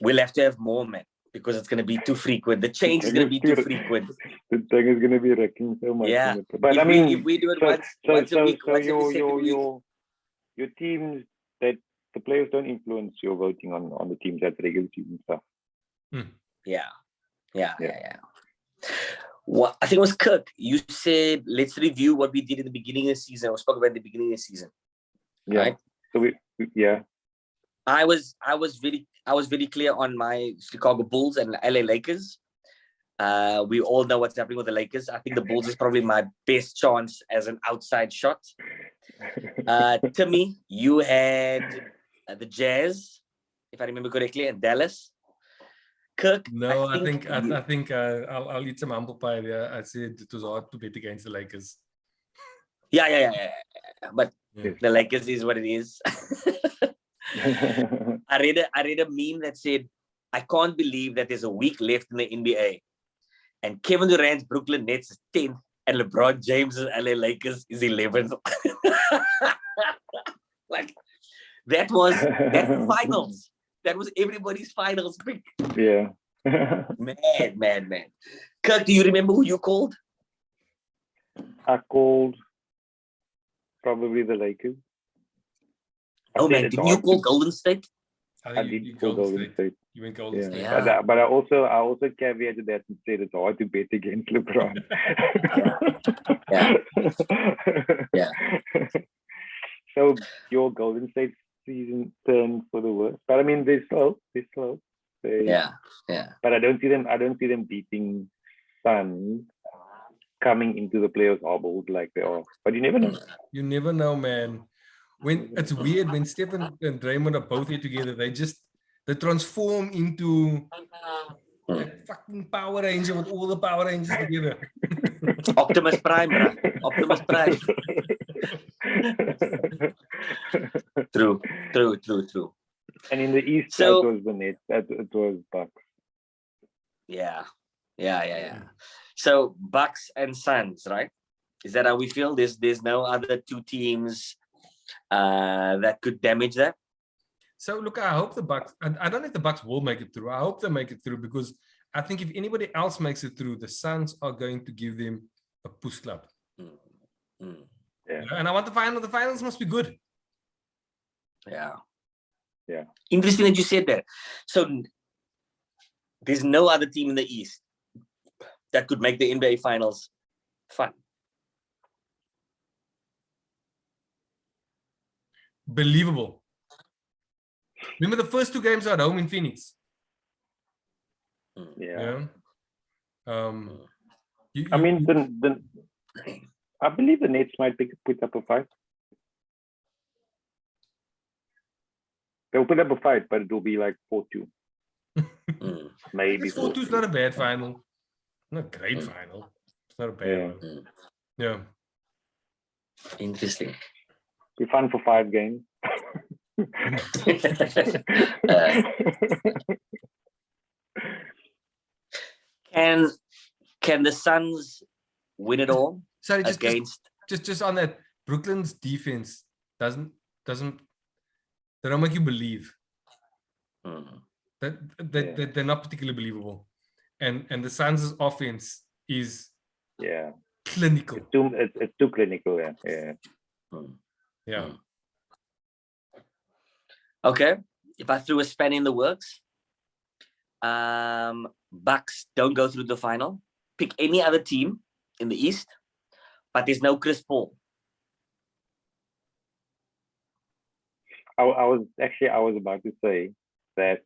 We'll have to have more, man, because it's gonna be too frequent. The change is gonna be too frequent. The thing is gonna be wrecking so much. Yeah. But if we do it once a week, your teams that the players don't influence your voting on the teams at regular season stuff. Yeah. Well, I think it was Kirk. You said let's review what we did at the beginning of the season. We spoke about the beginning of the season. Yeah. Right? So we I was very I was very clear on my Chicago Bulls and LA Lakers. We all know what's happening with the Lakers. I think the Bulls is probably my best chance as an outside shot. Timmy, you had the Jazz, if I remember correctly, and Dallas. Kirk, No, I think you- I'll eat some humble pie there. I said it was hard to bet against the Lakers. yeah. But Yeah. the Lakers is what it is. I read a meme that said, I can't believe that there's a week left in the NBA and Kevin Durant's Brooklyn Nets is 10th and LeBron James's LA Lakers is 11th. Like that's the finals. That was everybody's finals pick. Yeah. Man. Kirk, do you remember who you called? I called probably the Lakers. Oh said man, it's didn't you hard call to- Golden State? I I think did you call Golden Golden State. State. You went Golden Yeah. State. Yeah. But I also caveated that and said it's hard to bet against LeBron. Yeah. So your Golden State season turned for the worst. But I mean they're slow. Yeah. But I don't see them beating Suns coming into the playoffs hobbled like they are. But you never know. You never know, man. When it's weird when Stephen and Draymond are both here together, they transform into that fucking Power Ranger with all the Power Rangers together. Optimus Prime, bruh. Optimus Prime. True. And in the East, So- that was the Nets. It was Bucks. Yeah. So Bucks and Suns, right? Is that how we feel? There's no other two teams that could damage that. So look, I hope the Bucks. I don't know if the Bucks will make it through. I hope they make it through because I think if anybody else makes it through, the Suns are going to give them a push club. Mm. And I want the final. The finals must be good. Yeah. Yeah. Interesting that you said that. So there's no other team in the East that could make the NBA finals fun. Believable. Remember the first two games are at home in Phoenix. Yeah. You- I mean, I believe the Nets might put up a fight. They'll put up a fight, but it will be like 4-2. Mm. Maybe 4-2 is 4-3. not a bad final. Not a great final. It's not a bad Yeah. one. Yeah. Interesting. Be fun for 5 games. Can the Suns win it all Sorry, against? just on that, Brooklyn's defense doesn't they don't make you believe Mm. that they're not particularly believable, and the Suns' offense is Yeah. clinical. It's too clinical. Yeah. Mm. Yeah. Mm. Okay, if I threw a span in the works, Bucks don't go through the final. Pick any other team in the East, but there's no Chris Paul. I was about to say that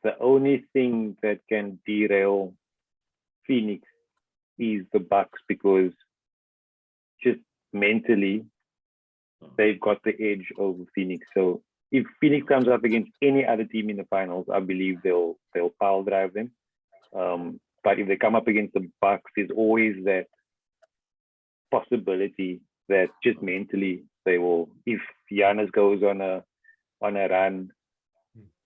the only thing that can derail Phoenix is the Bucks, because just mentally they've got the edge over Phoenix. So if Phoenix comes up against any other team in the finals, I believe they'll pile drive them. But if they come up against the Bucks, there's always that possibility that just mentally they will. If Giannis goes on a run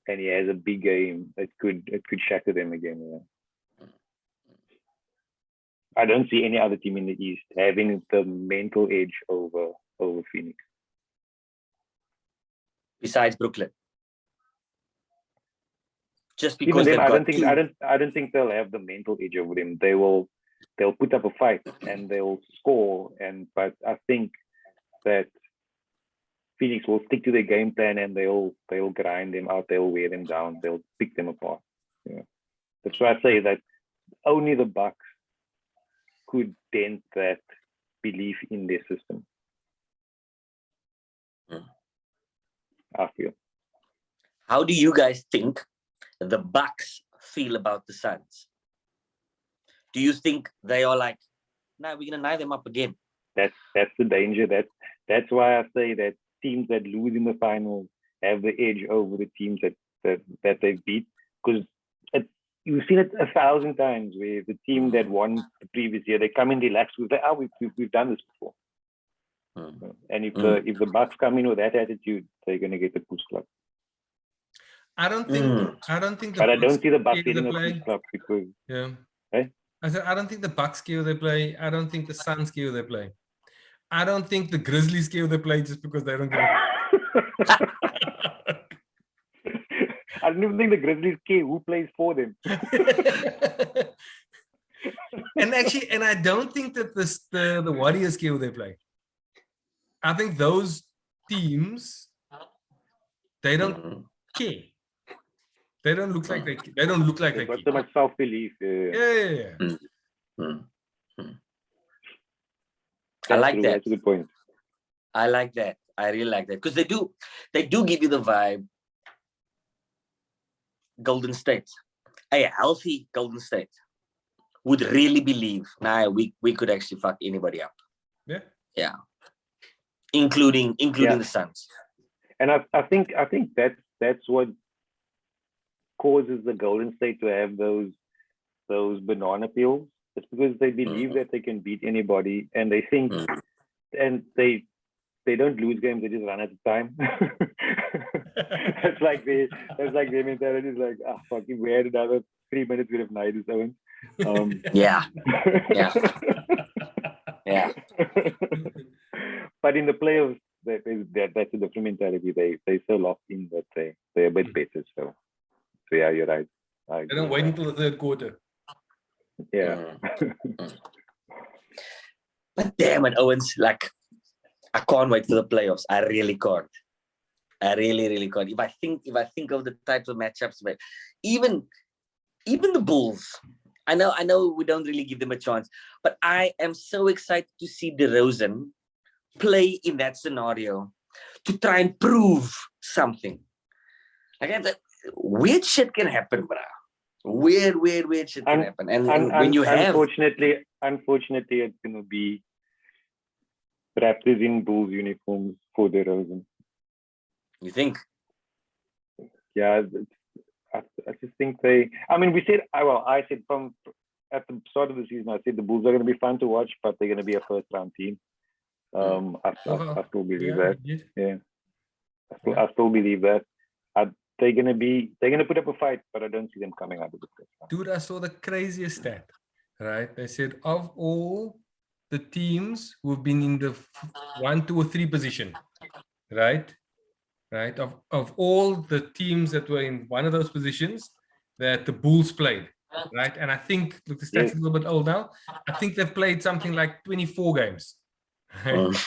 and he has a big game, it could shatter them again. Yeah. I don't see any other team in the East having the mental edge over Phoenix. Besides Brooklyn, just Even because them, they've got I don't think they'll have the mental edge over them. They'll put up a fight and they'll score. But I think that Phoenix will stick to their game plan and they'll grind them out. They'll wear them down. They'll pick them apart. Yeah. That's why I say that only the Bucks could dent that belief in their system. I feel. how do you guys think the Bucks feel about the Suns? Do you think they are like, nah, we're gonna knife them up again? That's the danger. That's why I say that teams that lose in the finals have the edge over the teams that they beat, because you've seen it 1,000 times where the team that won the previous year, they come in relaxed with that. We've done this before. And if the Bucks come in with that attitude, they're gonna get the push club. I don't think. But I don't see the Bucks scale getting they a play. push club because Yeah. I said I don't think the Bucks scale they play. I don't think the Suns scale they play. I don't think the Grizzlies scale they play just because they don't give a I don't even think the Grizzlies care who plays for them. and I don't think that the Warriors scale they play. I think those teams, they don't care. They don't look like they don't look like They've they got so much self-belief. Yeah. I like that. That's a good point. I like that. I really like that because they do give you the vibe. Golden State, a healthy Golden State would really believe, nah, we could actually fuck anybody up. Yeah, including the Suns. And I think that's what causes the Golden State to have those banana peels. It's because they believe that they can beat anybody, and they think, and they don't lose games; they just run out of time. That's like their mentality is like, fuck, if we had another 3 minutes, we'd have knighted Owens. Yeah. But in the playoffs, that's a different mentality. They're so locked in that they're a bit better. So yeah, you're right. They don't wait until the third quarter. Yeah. But damn it, Owens, like, I can't wait for the playoffs. I really can't. I really, really can't. If I think of the types of matchups, but even the Bulls, I know we don't really give them a chance, but I am so excited to see DeRozan play in that scenario to try and prove something. Like, weird shit can happen, bro. Weird shit can happen. And when you have... Unfortunately, it's going to be Raptors in Bulls uniforms for DeRozan. You think? Yeah, I just think we said, I said from at the start of the season, I said the Bulls are going to be fun to watch, but they're going to be a first round team. I still believe that. Yeah. I still believe that. They're going to put up a fight, but I don't see them coming out of the first round. Dude, I saw the craziest stat, right? They said of all the teams who've been in the 1, 2, or 3 position, right? Of all the teams that were in one of those positions that the Bulls played, right? And I think, look, the stats are a little bit old now. I think they've played something like 24 games. Right?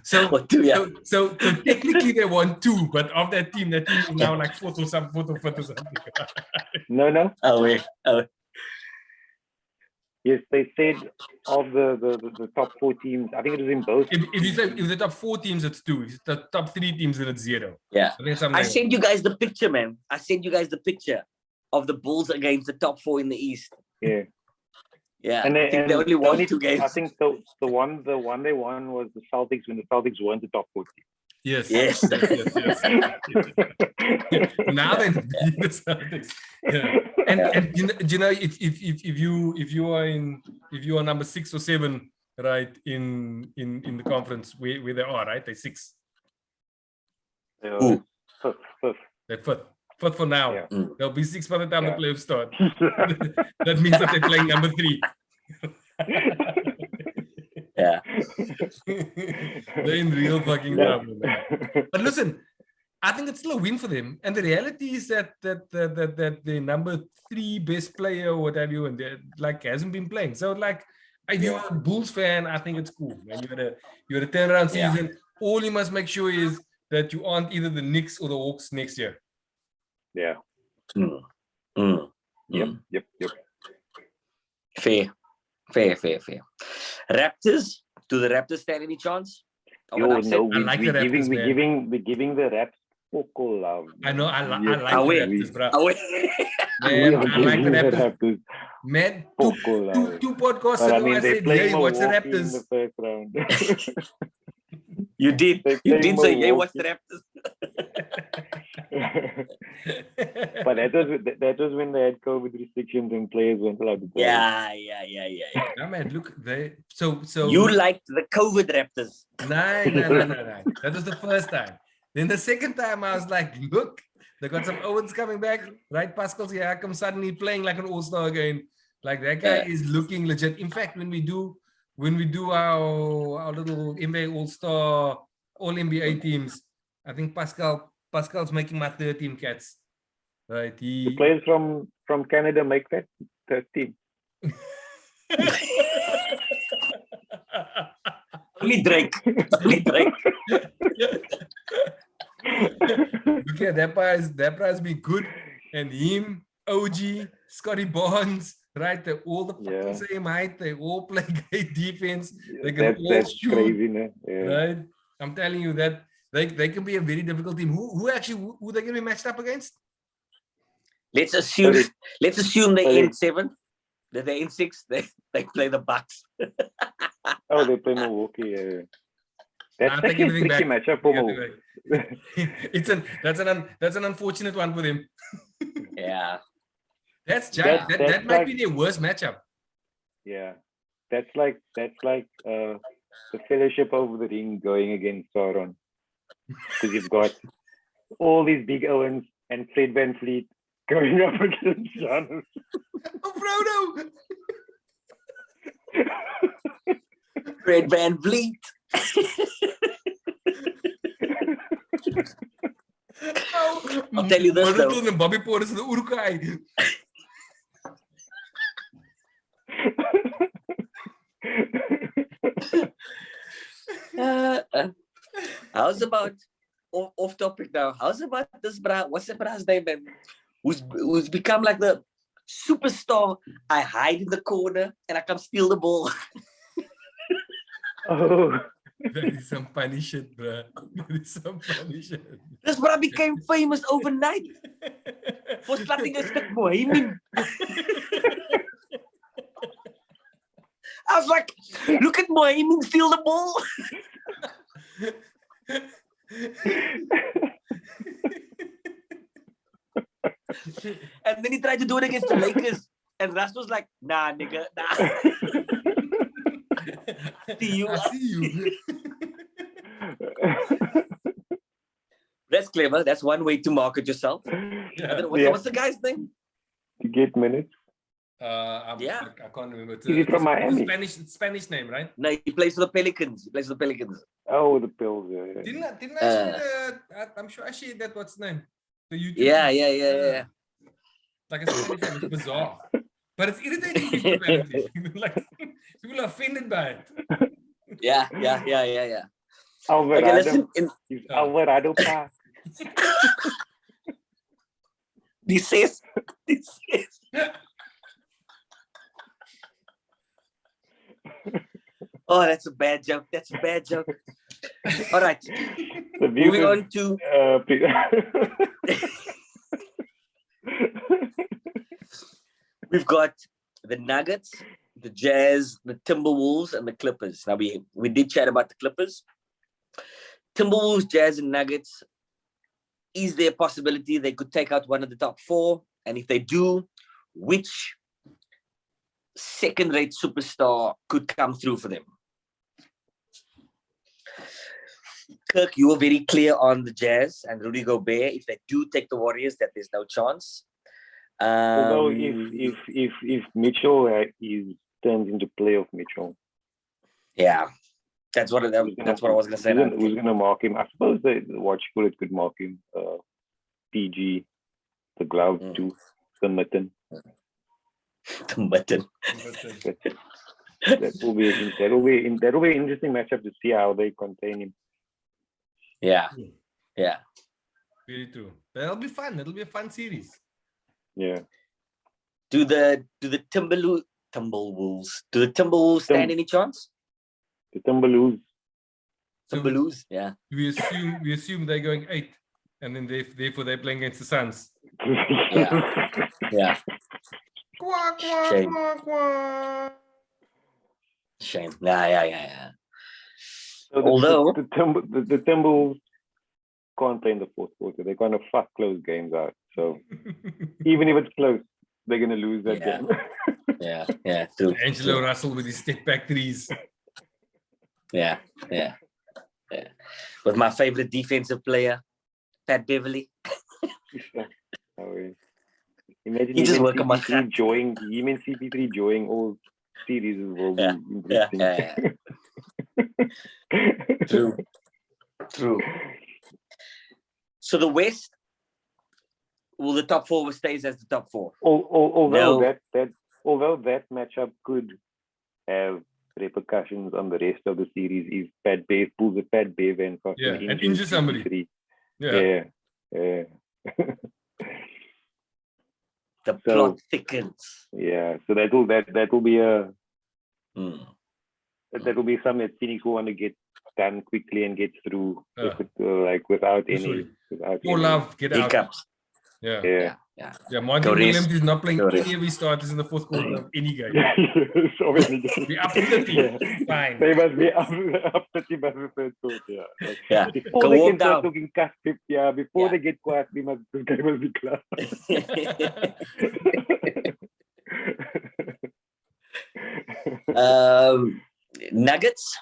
So technically they won 2, but of that team is now like 4th or something. No. Oh. Yes, they said of the top 4 teams, I think it was in both. If the top 4 teams, it's 2. If the top 3 teams, then it's 0. Yeah. I sent you guys the picture, man. I sent you guys the picture of the Bulls against the top 4 in the East. Yeah. Yeah. And they only won 2 games. I think the one they won was the Celtics when the Celtics weren't the top 4 team. Yes. Yes. Now they beat the Celtics. Yeah. And you know if you are number 6 or 7, right, in the conference where they are, right? They're 6. Fifth. They're fifth for now. Yeah. They'll be 6 by the time the playoffs start. That means that they're playing number 3. Yeah. They're in real fucking trouble. But listen, I think it's still a win for them. And the reality is that the number 3 best player or what have you, and like hasn't been playing. So like, if you're a Bulls fan, I think it's cool. Man. You had a turnaround season. Yeah. All you must make sure is that you aren't either the Knicks or the Hawks next year. Yeah. Yep. Fair. Raptors. Do the Raptors stand any chance? Or Yo, what I've said? no, I like the Raptors, man. we're giving the Raps poco love. I know. I Yes, like Away. the Raptors, bro. Away. Man, I like the giving Raptors. Man, poco love. two podcasts But I ago, mean, I they're said, playing "Hey, what's the Milwaukee in Raptors?" the first round. You did. They're You playing did say, "Hey, what's the Milwaukee. Raptors?" But that was when they had COVID restrictions and players weren't allowed to play. Yeah. Yeah, man. Look, so You look, liked the COVID Raptors. no. That was the first time. Then the second time, I was like, look, they got some Owens coming back, right? Pascal's here, come suddenly playing like an all-star again. Like that guy Yeah. is looking legit. In fact, when we do our little NBA all-star, all NBA teams, I think Pascal's making my third team, cats. Right? The players from Canada make that team. Only Drake. Only Drake. Look at that prize been good. And him, OG, Scotty Barnes, right? They're all the fucking Yeah. same height. They all play great defense. They can all That's shoot. crazy, man. Yeah. Right? I'm telling you that they can be a very difficult team. Who they gonna be matched up against? Let's assume they Sorry. in 7. That they in 6. They play the Bucks. Oh, they play Milwaukee. Yeah. That's take actually a anything tricky back. matchup for Yeah, Milwaukee. that's an unfortunate one for them. Yeah. That might be their worst matchup. Yeah, that's like the Fellowship of the Ring going against Sauron, because you've got all these big Owens and Fred VanVleet going up against Giannis. Oh, Frodo! Fred VanVleet. I'll tell you this though. Middleton and Bobby Portis in the Urukai. How's about off topic now? How's about this bra? What's the bra's name, man? Who's become like the superstar? I hide in the corner and I come steal the ball. Oh, That is some funny shit, bro. That is some funny shit. This bra became famous overnight for slutting a stick boy. I mean, I was like, look at Mohamed steal the ball. And then he tried to do it against the Lakers. And Russ was like, nah, nigga, nah. See you. I see you. That's clever. That's one way to market yourself. Yeah. What's the guy's name? to get minutes. I can't remember. Is he from Miami? Spanish name, right? No, he plays for the Pelicans. Oh, the Pills. Yeah. Didn't I share I'm sure I shared that. What's the name? The YouTube. Yeah. Like a Spanish name. It's bizarre. But it's irritating people, apparently. Like, people are offended by it. Yeah. Alvarado. Okay, listen. He's Alvarado Pa. This is. Oh, that's a bad joke. All right. The view Moving is, on to we've got the Nuggets, the Jazz, the Timberwolves, and the Clippers. Now we did chat about the Clippers. Timberwolves, Jazz, and Nuggets. Is there a possibility they could take out one of the top four? And if they do, which second-rate superstar could come through for them? Kirk, you were very clear on the Jazz and Rudy Gobert. If they do take the Warriors, that there's no chance. although if Mitchell turns into playoff Mitchell, Yeah, that's what I was gonna say. Who's gonna mark him? I suppose the watch bullet could mark him. PG, the glove too, the mitten. The mutton. That will be an interesting matchup to see how they contain him. Yeah. Very true. That'll be fun. It'll be a fun series. Yeah. Do the Timberwolves stand any chance? The Timberwolves. The So Blues, yeah. we assume they're going 8, and then therefore they're playing against the Suns. Yeah. Yeah. Quack, quack, Shame. quack, quack. Shame. Yeah. So Although- the Timberwolves can't play in the fourth quarter. They're going to fuck close games out. So even if it's close, they're going to lose that Yeah. game. Yeah. True. Angelo true. Russell with his step back threes. Yeah. With my favorite defensive player, Pat Beverly. Imagine He just him work on my and CP3 enjoying all series will be Yeah. interesting. True. So the West, will the top 4 stays as the top 4? Although No. that matchup could have repercussions on the rest of the series if Pat Bev pulls a Pat Bev and Yeah, and injure somebody. Yeah. The So- plot thickens. Yeah. So that will be Mm. that will be something that Phoenix will want to get done quickly and get through without any Or love, get out. Hiccups. Yeah. Yeah. Monty Go Williams rest. is not playing Go any rest. of his starters in the fourth quarter of any game. So obviously, We up 30. Fine. They must be up 30 by the third quarter. Yeah. Before Go they walk can start down. talking cast before Yeah. they get quiet, this guy must be class. Nuggets.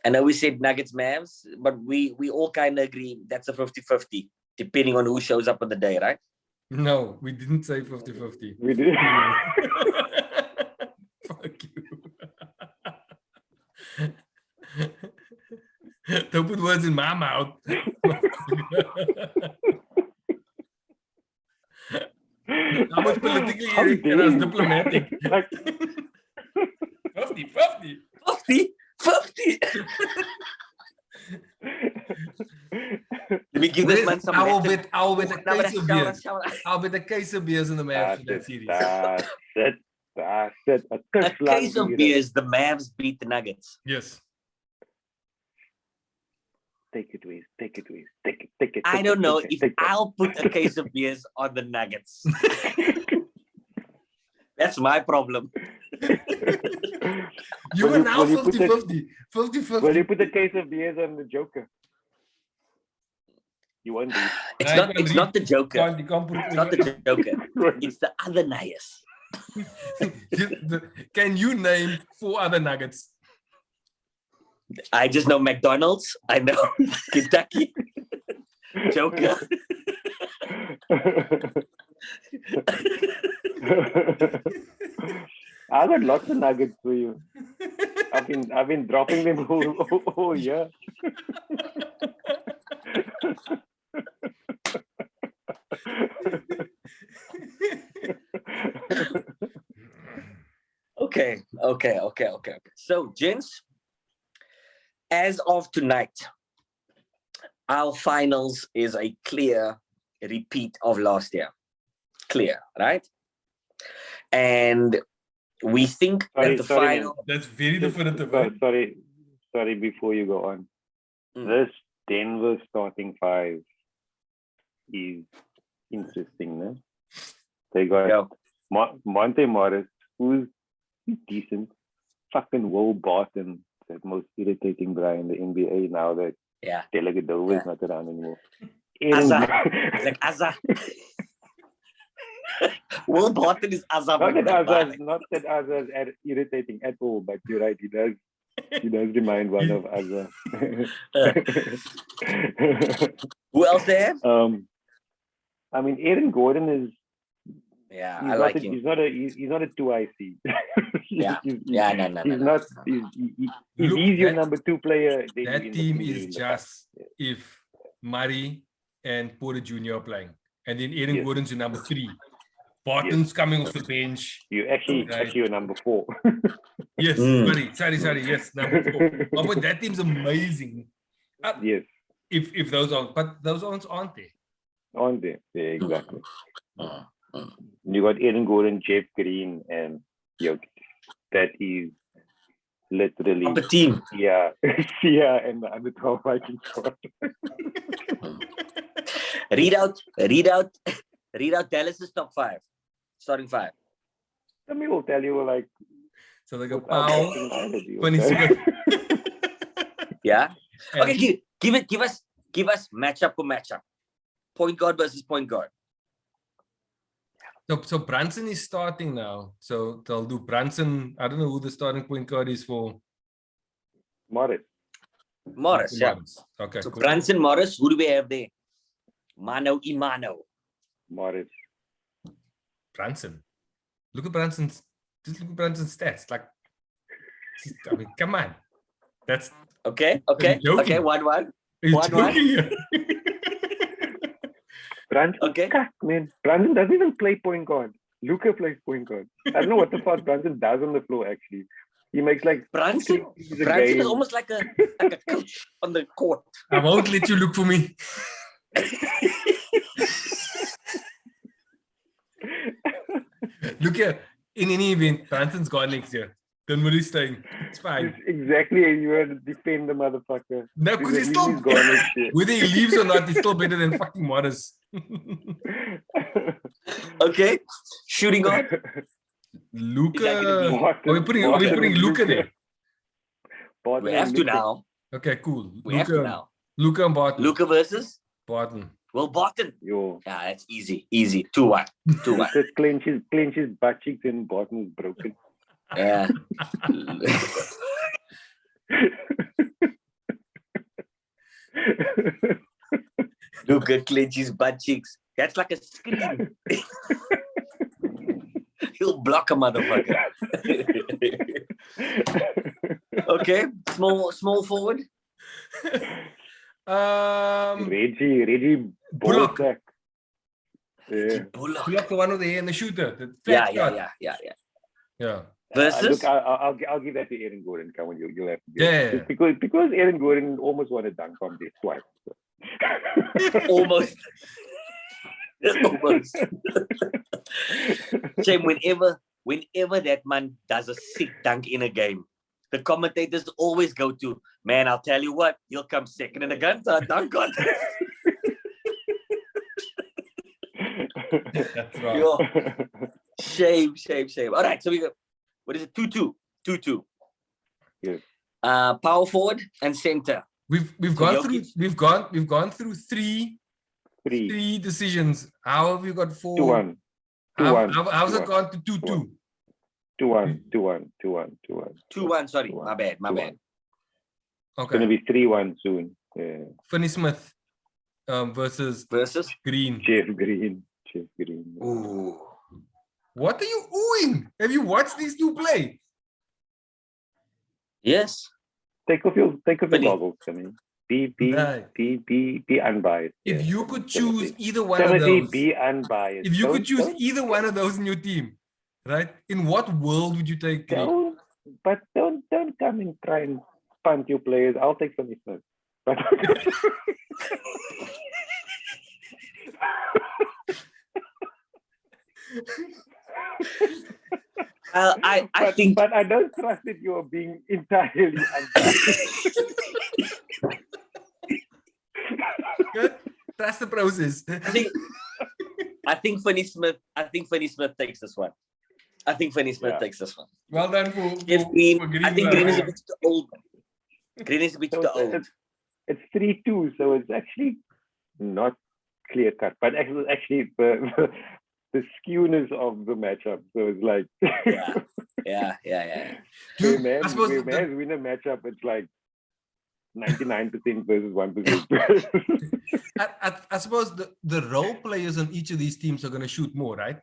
I know we said Nuggets Mavs, but we all kind of agree that's a 50-50, depending on who shows up on the day, right? No, we didn't say 50-50. We did. Fuck you. Don't put words in my mouth. I was politically How correct and I dare was you? diplomatic. Like, 50. 50. Let me give this man some. I will bet a No, but case of beers. I'll bet a case of beers in the Mavs for that series. That's it. A case of beers, the Mavs beat the Nuggets. Yes. Take it, Wiz. Take it. I don't know if I'll put a case of beers on the Nuggets. That's my problem. You Will are you- now will you put 50-50. 50-50. Will you put a case of beers on the Joker? You won't do. It's not the Joker. You can't put it It's not the Joker. It's the other Nias. Can you name 4 other Nuggets? I just know McDonald's. I know Kentucky. Joker. I got lots of nuggets for you. I've been dropping them all year. Okay. So, gents, as of tonight, our finals is a clear repeat of last year. Clear, right? And we think that the Sorry, final. That's very definitive. eh? Sorry, before you go on. This Denver starting 5 is interesting, no? They got Yeah. Monte Morris, who's decent. Fucking Will Barton, the most irritating guy in the NBA now that Yeah. Delegadova is not around anymore. Azza. It's like Azza. Will Barton is Azza. Not that Azza is irritating at all, but you're right, he does remind one of Azza. Who else there? I mean, Aaron Gordon is. Yeah, He's I like him. He's not a 2IC. Yeah. He's No. not. If Look, he's your that- number 2 player, then That you team win is the just if Murray and Porter Jr. are playing. And then Aaron Yes. Gordon's your number 3. Barton's coming off the bench. You actually your number 4. Yes, sorry. Yes, number 4. Oh, but that team's amazing. Yes, If those aren't, but those aren't there. on there. Yeah, exactly. Mm. You got Aaron Gordon, Jeff Green, and Jokic. That is literally. Proper team. Yeah, Sia and the under 12 Vikings squad. Read out Dallas's top 5. Starting 5. Somebody will tell you like So they go without Powell, batting biology or Finney something. Smith. Yeah. and- Okay, give us matchup for matchup. Point guard versus point guard. So Brunson is starting now. So they'll do Brunson. I don't know who the starting point guard is for. Morris. Morris, yeah. Morris. Okay, So cool. Brunson, Morris, who do we have there? Mano Imano. Morris. Brunson. Look at Brunson's. Just look at Brunson's stats. Like, I mean, come on. That's Okay. joking? 1-1. he's 1-1. joking here. Brunson, Okay. man. Brunson doesn't even play point guard. Luca plays point guard. I don't know what the fuck Brunson does on the floor actually. He makes like Brunson he's a is game. almost like a coach on the court. I won't let you look for me. Look here. In any event, Brunson's gone next year. Dunwoody staying. It's fine. Exactly, you had to defend the motherfucker. No, because he's still gone next year. whether he leaves or not, he's still better than fucking Morris. Okay. Shooting guard. Luca. Barton- Are we putting Barton Luca and there? Barton We and have to Luca. now. Okay, cool. We have to now. Luca and Barton. Luca versus Barton. Will Barton. Yo, Yeah, that's easy. 2-1. 2-1. Luca clenches butt cheeks and Barton is broken. Yeah. Luca clenches butt cheeks. That's like a screen. He'll block a motherfucker. Okay. Small forward. Reggie Bullock. Ballsack. Yeah. Bullock. Bullock, the one with the hair and the shooter. The fat Yeah. shot. Yeah. Versus Look, I'll give that to Aaron Gordon. Come on, you'll have to give Yeah. it. Just because Aaron Gordon almost won a dunk contest twice. almost. Almost. Shame whenever that man does a sick dunk in a game, the commentators always go to, man, I'll tell you what, you'll come second in the dunk contest. That's right. Yo, shame. All right, so we go. What is it? 2-2. 2-2. Yes. Power forward and center. We've So gone through Jokic- we've gone through three decisions. How have you got 4? 2-1. 2-1. How's it gone to 2-2? 2-1. 2-1. Sorry, 2-1. my bad. 2-1. It's Okay. gonna be 3-1 soon. Yeah. Finney Smith versus Versus. Green. Jeff Green. Ooh. What are you oohing? Have you watched these two play? Yes. Take off your Finney. goggles, I mean. Be unbiased. If Yeah. you could choose either one of Timothy, those, be unbiased. if you could choose Don't- either one of those in your team, right? In what world would you take Green? Don't come and try and punt your players. I'll take Finney Smith. But I think but I don't trust that you are being entirely unbiased. Good? That's the process. I think Finney Smith takes this one. I think Finney Smith Yeah. takes this one. Well done for Green. for Green. I think Green is a bit too old. Green is a bit So too old. it's 3-2, so it's actually not clear cut. But actually the skewness of the matchup. So it's like Yeah. Dude, man, I suppose when the- man win a matchup, it's like 99% versus 1%. I suppose the role players on each of these teams are going to shoot more, right?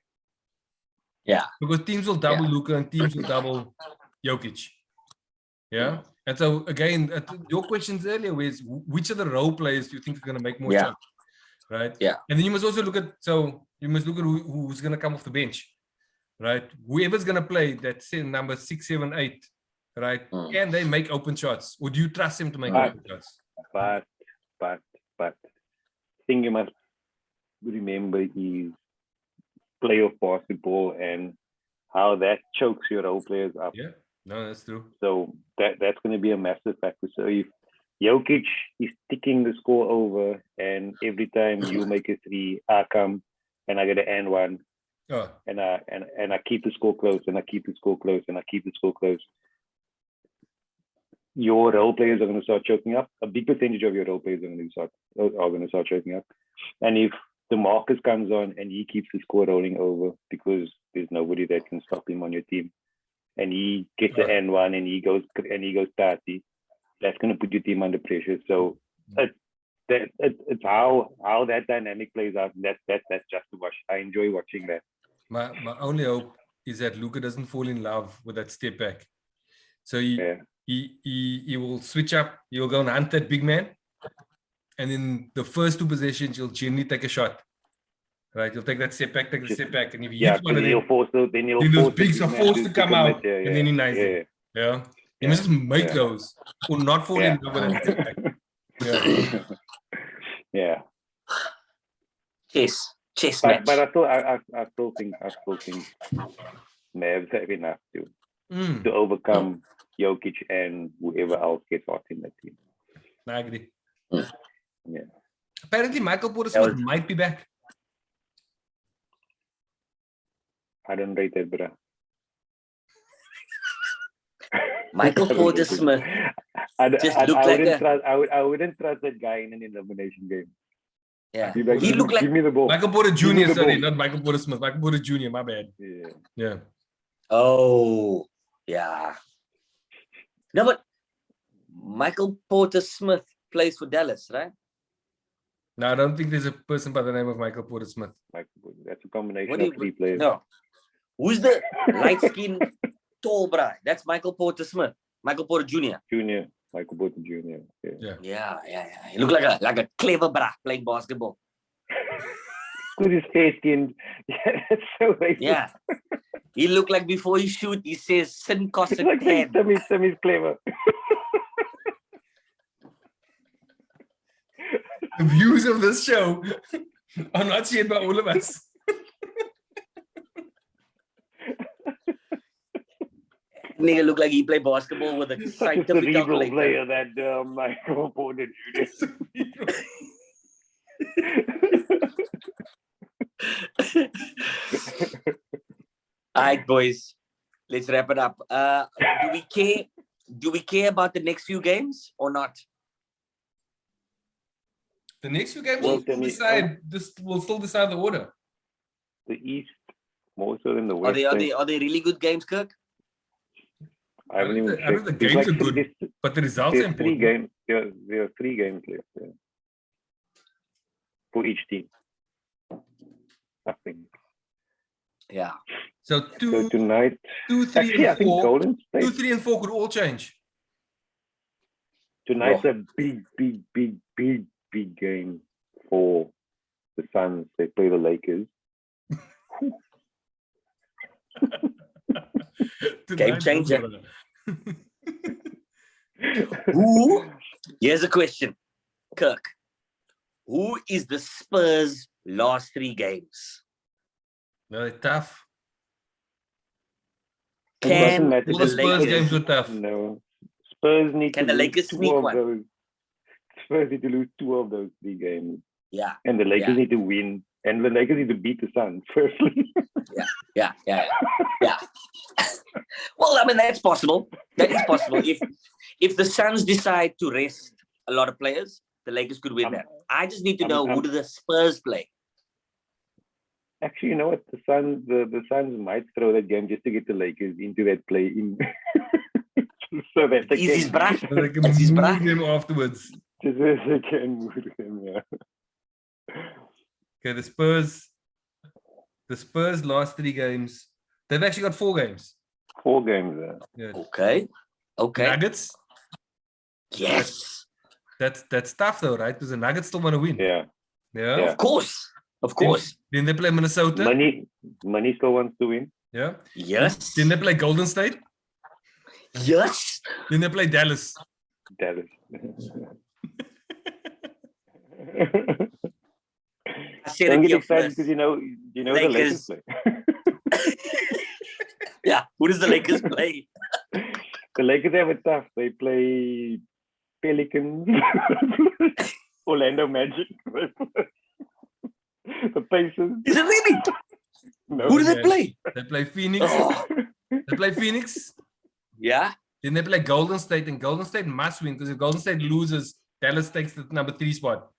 Yeah. Because teams will double Yeah. Luka and teams will double Jokic. Yeah. And so again, your questions earlier was which of the role players do you think are going to make more Yeah. shots, right? Yeah. And then you must also look at who's going to come off the bench, right? Whoever's going to play that's in number 6, 7, 8, right? Mm. Can they make open shots, or do you trust them to make Right. open shots? But thing you must remember is playoff basketball and how that chokes your role players up. Yeah. No, that's true. So that's going to be a massive factor. So if Jokic is ticking the score over, and every time you make a three, I come and I get an and one, Oh, and I keep the score close, and I keep the score close, and I keep the score close. Your role players are going to start choking up. A big percentage of your role players are going to start choking up. And if the Marcus comes on and he keeps the score rolling over because there's nobody that can stop him on your team, and he gets the N1 and he goes 30, that's going to put your team under pressure. So it's how that dynamic plays out. That's just to watch. I enjoy watching that. my only hope is that Luka doesn't fall in love with that step back. So he will switch up. He will go and hunt that big man, and in the first two possessions, he'll generally take a shot. Right, he'll take that step back, take the step back, and if he hits one of them, then those bigs are forced to come out, and then he nice it. Yeah, he must just make those or not fall in love with that step back. Yeah. Chess But match. I still think Mavs have enough to overcome Jokic and whoever else gets out in that team. I agree. Yeah. Apparently, Michael Porter Smith might be back. I don't rate that, bro. Michael Porter Smith I wouldn't trust that guy in an elimination game. Yeah, Like, he looked like give me the ball. Michael Porter Give me Jr. the Sorry, ball. not Michael Porter Smith. Michael Porter Jr. My bad. Yeah. Oh, yeah. No, but Michael Porter Smith plays for Dallas, right? No, I don't think there's a person by the name of Michael Porter Smith. That's a combination of three players. No. Who's the light-skinned tall bruh? That's Michael Porter Smith. Michael Porter Jr. Michael Porter Jr. Yeah. He looked like a clever bruh playing basketball. With his fair skinned. Yeah, that's so racist. Yeah. He looked like before he shoot, he says sin cost It's a like 10. Sammy's clever. The views of this show are not shared by all of us. Nigga look like he played basketball with a Such a scientific cerebral calculator. player, that Michael Porter Jr. All right, boys. Let's wrap it up. Do we care about the next few games or not? The next few games Well, will decide. This will still decide the order. The East more so than the Are West. they really good games, Kirk? I haven't even I know the checked. There's games are like good, but the results are there's three important. games. There are 3 games left for each team. I think. Yeah. So So tonight, 2, 3, actually, I and think 4. Golden 2, State 3, and 4 could all change. tonight's a big game for the Suns. They play the Lakers. Game changer. Who? Here's a question, Kirk. Who is the Spurs' last 3 games? No, they're tough. It doesn't Can matter. All the the Spurs Lakers? games were tough. No. Spurs need Can to the lose Lakers 2 sneak of one? those. Spurs need to lose 2 of those 3 games. Yeah. And the Lakers need to win. And the Lakers need to beat the Suns, firstly. Yeah. Well, I mean, that's possible. That is possible. If the Suns decide to rest a lot of players, the Lakers could win that. I just need to know who do the Spurs play. Actually, you know what? The Suns might throw that game just to get the Lakers into that play-in. So that they He's his brah. So they can That's his move brah. them afterwards. just so they can move them, yeah. Okay, the Spurs last 3 games. They've actually got 4 games. 4 games. Yeah. Okay. Nuggets. Yes. That's tough though, right? Because the Nuggets still want to win. Yeah. Yeah. Yeah. Of course. Then they play Minnesota. Money still wants to win. Yeah. Yes. Then they play Golden State. Yes. Then they play Dallas. Dallas. I said Don't it get here excited first. because you know the Lakers Lakers. play. Yeah, who does the Lakers play? The Lakers have it tough. They play Pelicans, Orlando Magic, the Pacers. Is it really? No, Who do they yeah. play? They play Phoenix. Oh, They play Phoenix. yeah. Then they play Golden State, and Golden State must win because if Golden State loses, Dallas takes the number 3 spot.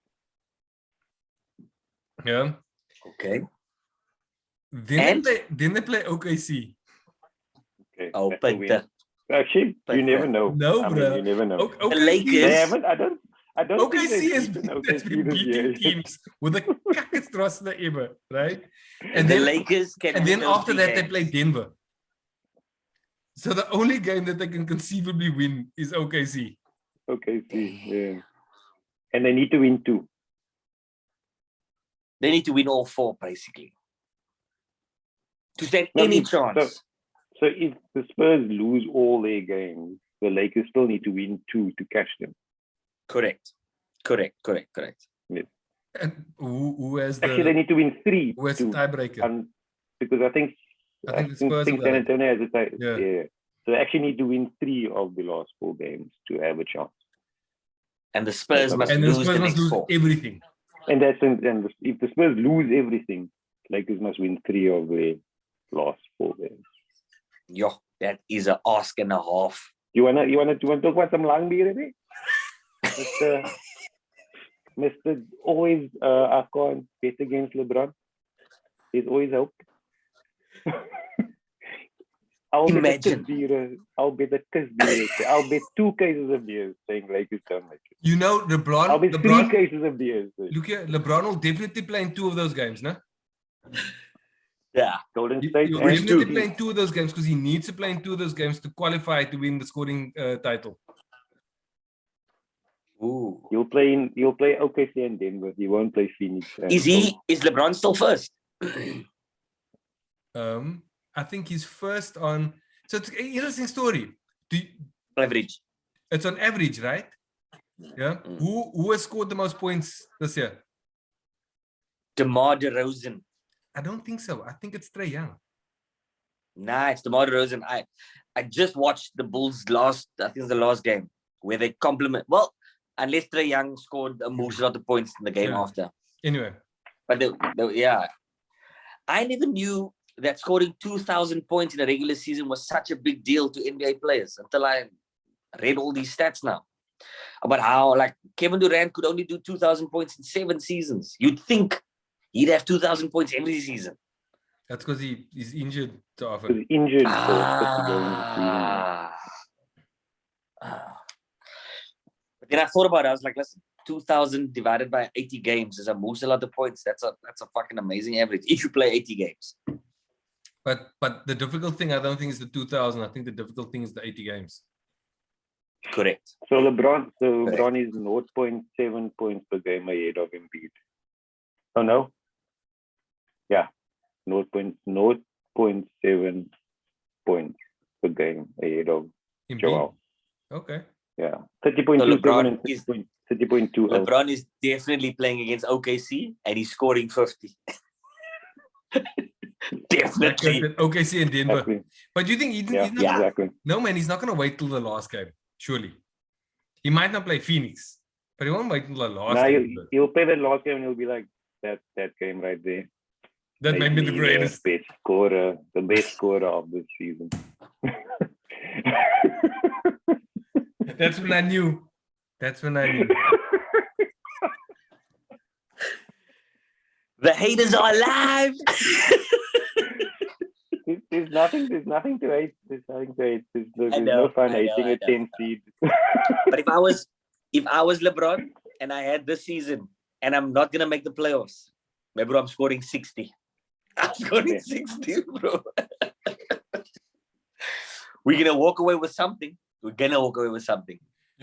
Yeah. Okay. Then they play OKC. Okay, Oh, that's a but win. Actually, but you never know. No, I mean, bro. you never know. OKC, Lakers- They haven't. I don't think OKC they've has beaten that's been OKC this beating year. teams with the kakkest roster ever, right? And the then Lakers can. and win then those after big that they games. play Denver. So the only game that they can conceivably win is OKC. OKC, yeah. And they need to win 2. They need to win all 4 basically to stand No, any so- chance. So if the Spurs lose all their games, the Lakers still need to win 2 to catch them. Correct. And who has Actually, they the need to win 3 who has the to, tiebreaker? because I think I think the Spurs think have got San it. Antonio has a tie. Yeah. Yeah. So they actually need to win 3 of the last 4 games to have a chance. And the Spurs must And the lose Spurs the must next lose 4. everything. And if the Spurs lose everything, Lakers must win 3 of their last 4 games. Yo, that is an ask and a half. You wanna talk about some long beer, eh? Mr. Always Akon bet against LeBron. There's always hope. Imagine. I'll bet a kiss beer. I'll bet 2 cases of beer saying Lakers don't make it. You know, I'll bet 3 LeBron, cases of beer. look here, LeBron will definitely play in 2 of those games, no? Yeah. Golden He'll State and definitely 2. play in 2 of those games because he needs to play in 2 of those games to qualify to win the scoring title. Ooh. You'll play OKC and Denver. He won't play Phoenix. and Is LeBron still first? I think he's first on. So it's an interesting story. Average. It's on average, right? Yeah. Mm. Who has scored the most points this year? DeMar DeRozan. I don't think so. I think it's Trae Young. Nah, it's DeMar DeRozan. I just watched the Bulls I think it's the last game, where they compliment. Well, unless Trae Young scored a most lot of points in the game Yeah. after. Anyway, But yeah. I never knew that scoring 2,000 points in a regular season was such a big deal to NBA players until I read all these stats now about how like Kevin Durant could only do 2,000 points in 7 seasons. You'd think he'd have 2,000 points every season. that's because he's injured so He often. was injured for 50 games of the season. But then I thought about it. I was like, listen, 2,000 divided by 80 games is a lot of points. That's a fucking amazing average if you play 80 games. But the difficult thing, I don't think is the 2,000. I think the difficult thing is the 80 games. Correct. So LeBron is 0.7 points per game ahead of Embiid. Oh no? Yeah. 0.7 points per game ahead of Embiid. Joel. Okay. Yeah. 30.27 So LeBron and is- 30.20. LeBron is definitely playing against OKC and he's scoring 50. Definitely. OKC and Denver. Exactly. But you think he's Yeah, not? Yeah. exactly. No, man, he's not going to wait till the last game. Surely, he might not play Phoenix, but he won't wait till the last Now game. you'll play that last game and you'll be like, that game right there. That made me the greatest. The best scorer of this season. That's when I knew. That's when I knew. The haters are alive. There's nothing to hate. There's I know, no fun I know, hating I a know. 10 seed. But if I was LeBron and I had this season and I'm not gonna make the playoffs, maybe I'm scoring 60. I'm scoring Yeah. 60, bro. We're gonna walk away with something. You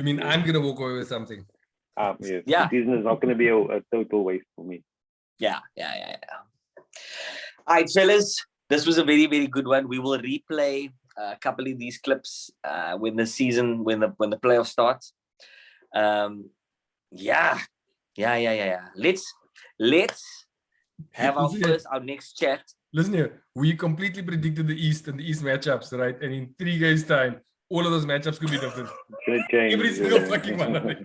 mean I'm going to walk away with something? Yes. Yeah. The season is not going to be a total waste for me. Yeah. All right, fellas. This was a very, very good one. We will replay a couple of these clips when the playoff starts. Yeah. Let's have our next chat Listen here, we completely predicted the East and the East matchups, right? And in 3 games' time, all of those matchups could be different. It's gonna change. Every single fucking one of them.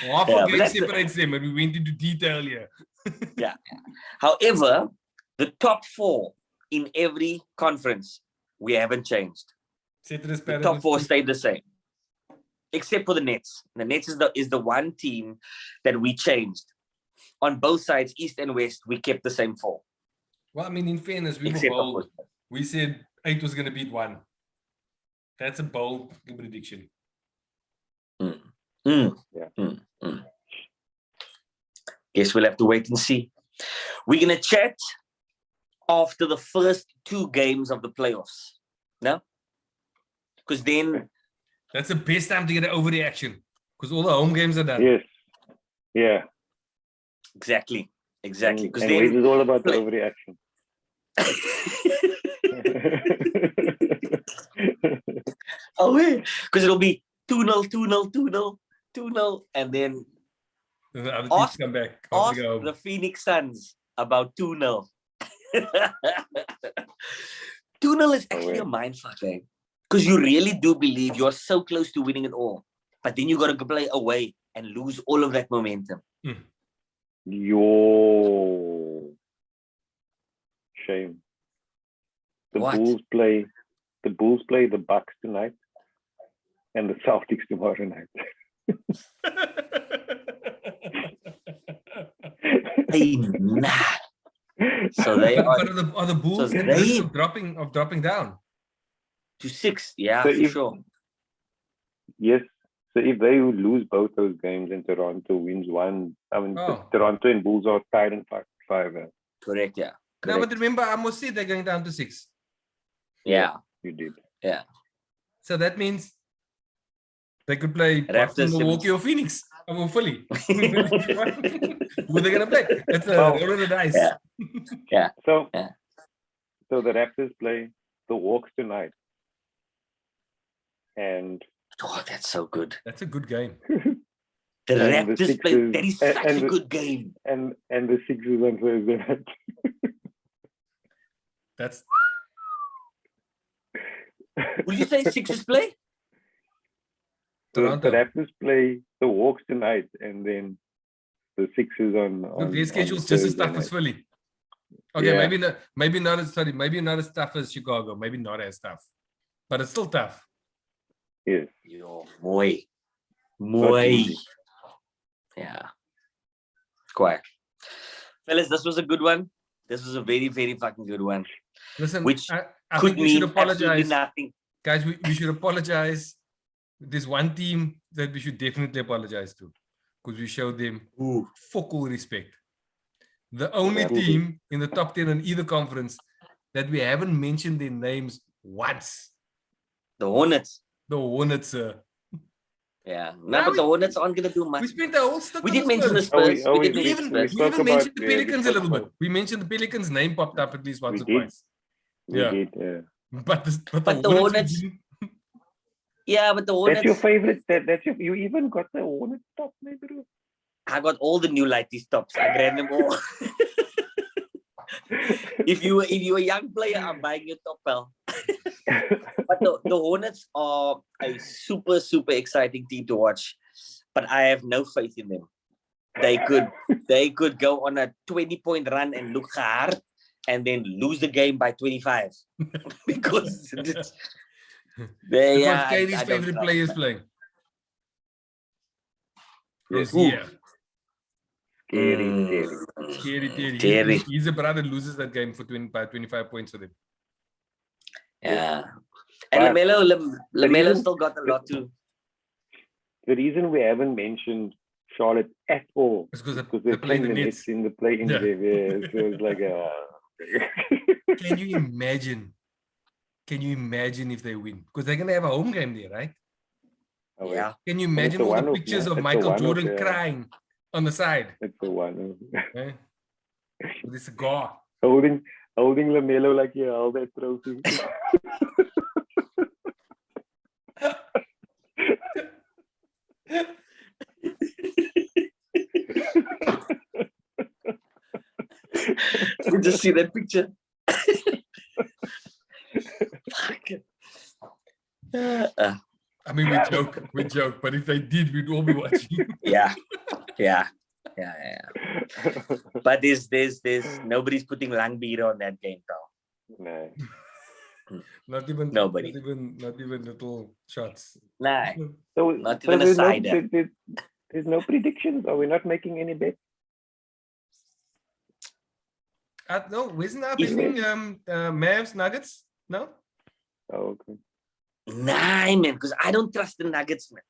Half Yeah, a but game that's the- separates them, and we went into detail here. However, the top 4 in every conference, we haven't changed. Ceteris The top paribus. 4 stayed the same, except for the Nets. The Nets is the one team that we changed. On both sides, East and West, we kept the same 4. Well, I mean, in fairness, we were Except of bold. course. We said 8 was going to beat 1. That's a bold prediction. Guess we'll have to wait and see. We're gonna chat after the first 2 games of the playoffs. No? Because then That's the best time to get an overreaction because all the home games are done. Yes. Yeah. exactly. Because And Wade then is all about the play- overreaction. oh yeah, because it'll be 2-0, 2-0, 2-0, 2-0, and then And the other teams Ask- come back. ask After they go home. the Phoenix Suns about 2-0. 2-0 is actually a mindfuck, eh? Because you really do believe you're so close to winning it all, but then you got to play away and lose all of that momentum. Yo. Shame. The What? Bulls play the Bucks tonight and the Celtics tomorrow night. Hey, nah. So they But are are the Bulls so at risk they- of dropping down? to 6, yeah, So for if- sure. Yes. So if they would lose both those games and Toronto wins one, I mean, Oh. Toronto and Bulls are tied in 5. Correct, yeah. No, Correct. but remember, I must say they're going down to 6. Yeah. You did. So that means they could play Raptors, Boston, Milwaukee, or Phoenix. Or Philly. Who they gonna play? It's a Well, roll of the dice. Yeah. So, Yeah. so the Raptors play the Hawks tonight, and Oh, that's so good. That's a good game. The And the Raptors play. Sixers- That is and- such and a the- good game. and the Sixers on Thursday night. That's Would you say Sixers play? The Toronto. Raptors play the Hawks tonight, and then the Sixers on. Look, their on schedule's just as Thursday tough as night. Philly. Okay, Yeah. maybe not as sorry, maybe not as tough as Chicago, maybe not as tough, but it's still tough. Yes. Yo, mooi. Not Mooi. easy. Yeah. Quiet. Fellas, this was a good one. This was a very, very fucking good one. Listen, Which I Could think we should mean absolutely apologize, nothing. guys. We should apologize. There's one team that we should definitely apologize to because we showed them Ooh. fuck all respect. The only Yeah. team in the top 10 in either conference that we haven't mentioned their names once. The Hornets. The Hornets. Yeah. No, Now but we- the Hornets aren't going to do much. We spent the whole stick We on did mention the Spurs. Spurs. Oh, We we- did We mention even, the we Spurs. spoke even about- mentioned the yeah, we Pelicans a spoke little bit. about- We mentioned the Pelicans' name popped up at least once We or did. twice. We Yeah. did, yeah. But the But the Hornets, we Hornets- didn't- Yeah, but the That's your Hornets. favorite. That's your. You even got the Hornet top, maybe. bro. I got all the new lighty stops. I grabbed them all. if you were a young player, I'm buying your top, pal. But the Hornets are a super, super exciting team to watch. But I have no faith in them. They could go on a 20-point run and look hard and then lose the game by 25. Because they Because are KD's favorite players playing. Yes. Rozier. Scary, Mm. scary. Scary Terry. Terry. He's a brother loses that game for 25 points for them. Yeah. And But LaMelo reason- still got a lot to. The reason we haven't mentioned Charlotte at all It's because because they're they're playing the Nets. Nets in the play-in Yeah. game. Yeah, so it's like Can you imagine? Can you imagine if they win? Because they're gonna have a home game there, right? Oh, Yeah. Can you it's imagine a all the one-off, pictures man. of It's a Michael one-off, Jordan yeah. crying on the side? It's the one Eh? With a cigar. holding LaMelo like he held that trophy. can just see that picture. Fuck. I mean, we joke, but if they did, we'd all be watching. Yeah. But there's nobody's putting Langbier on that game, pal. No. Not even Nobody. Not even little shots. Nah. So, Not so even a there's no, cider. there's no predictions. Are we not making any bets? No, isn't that If- betting Mavs Nuggets? No. Oh, okay. Nah, man, because I don't trust the Nuggets, man.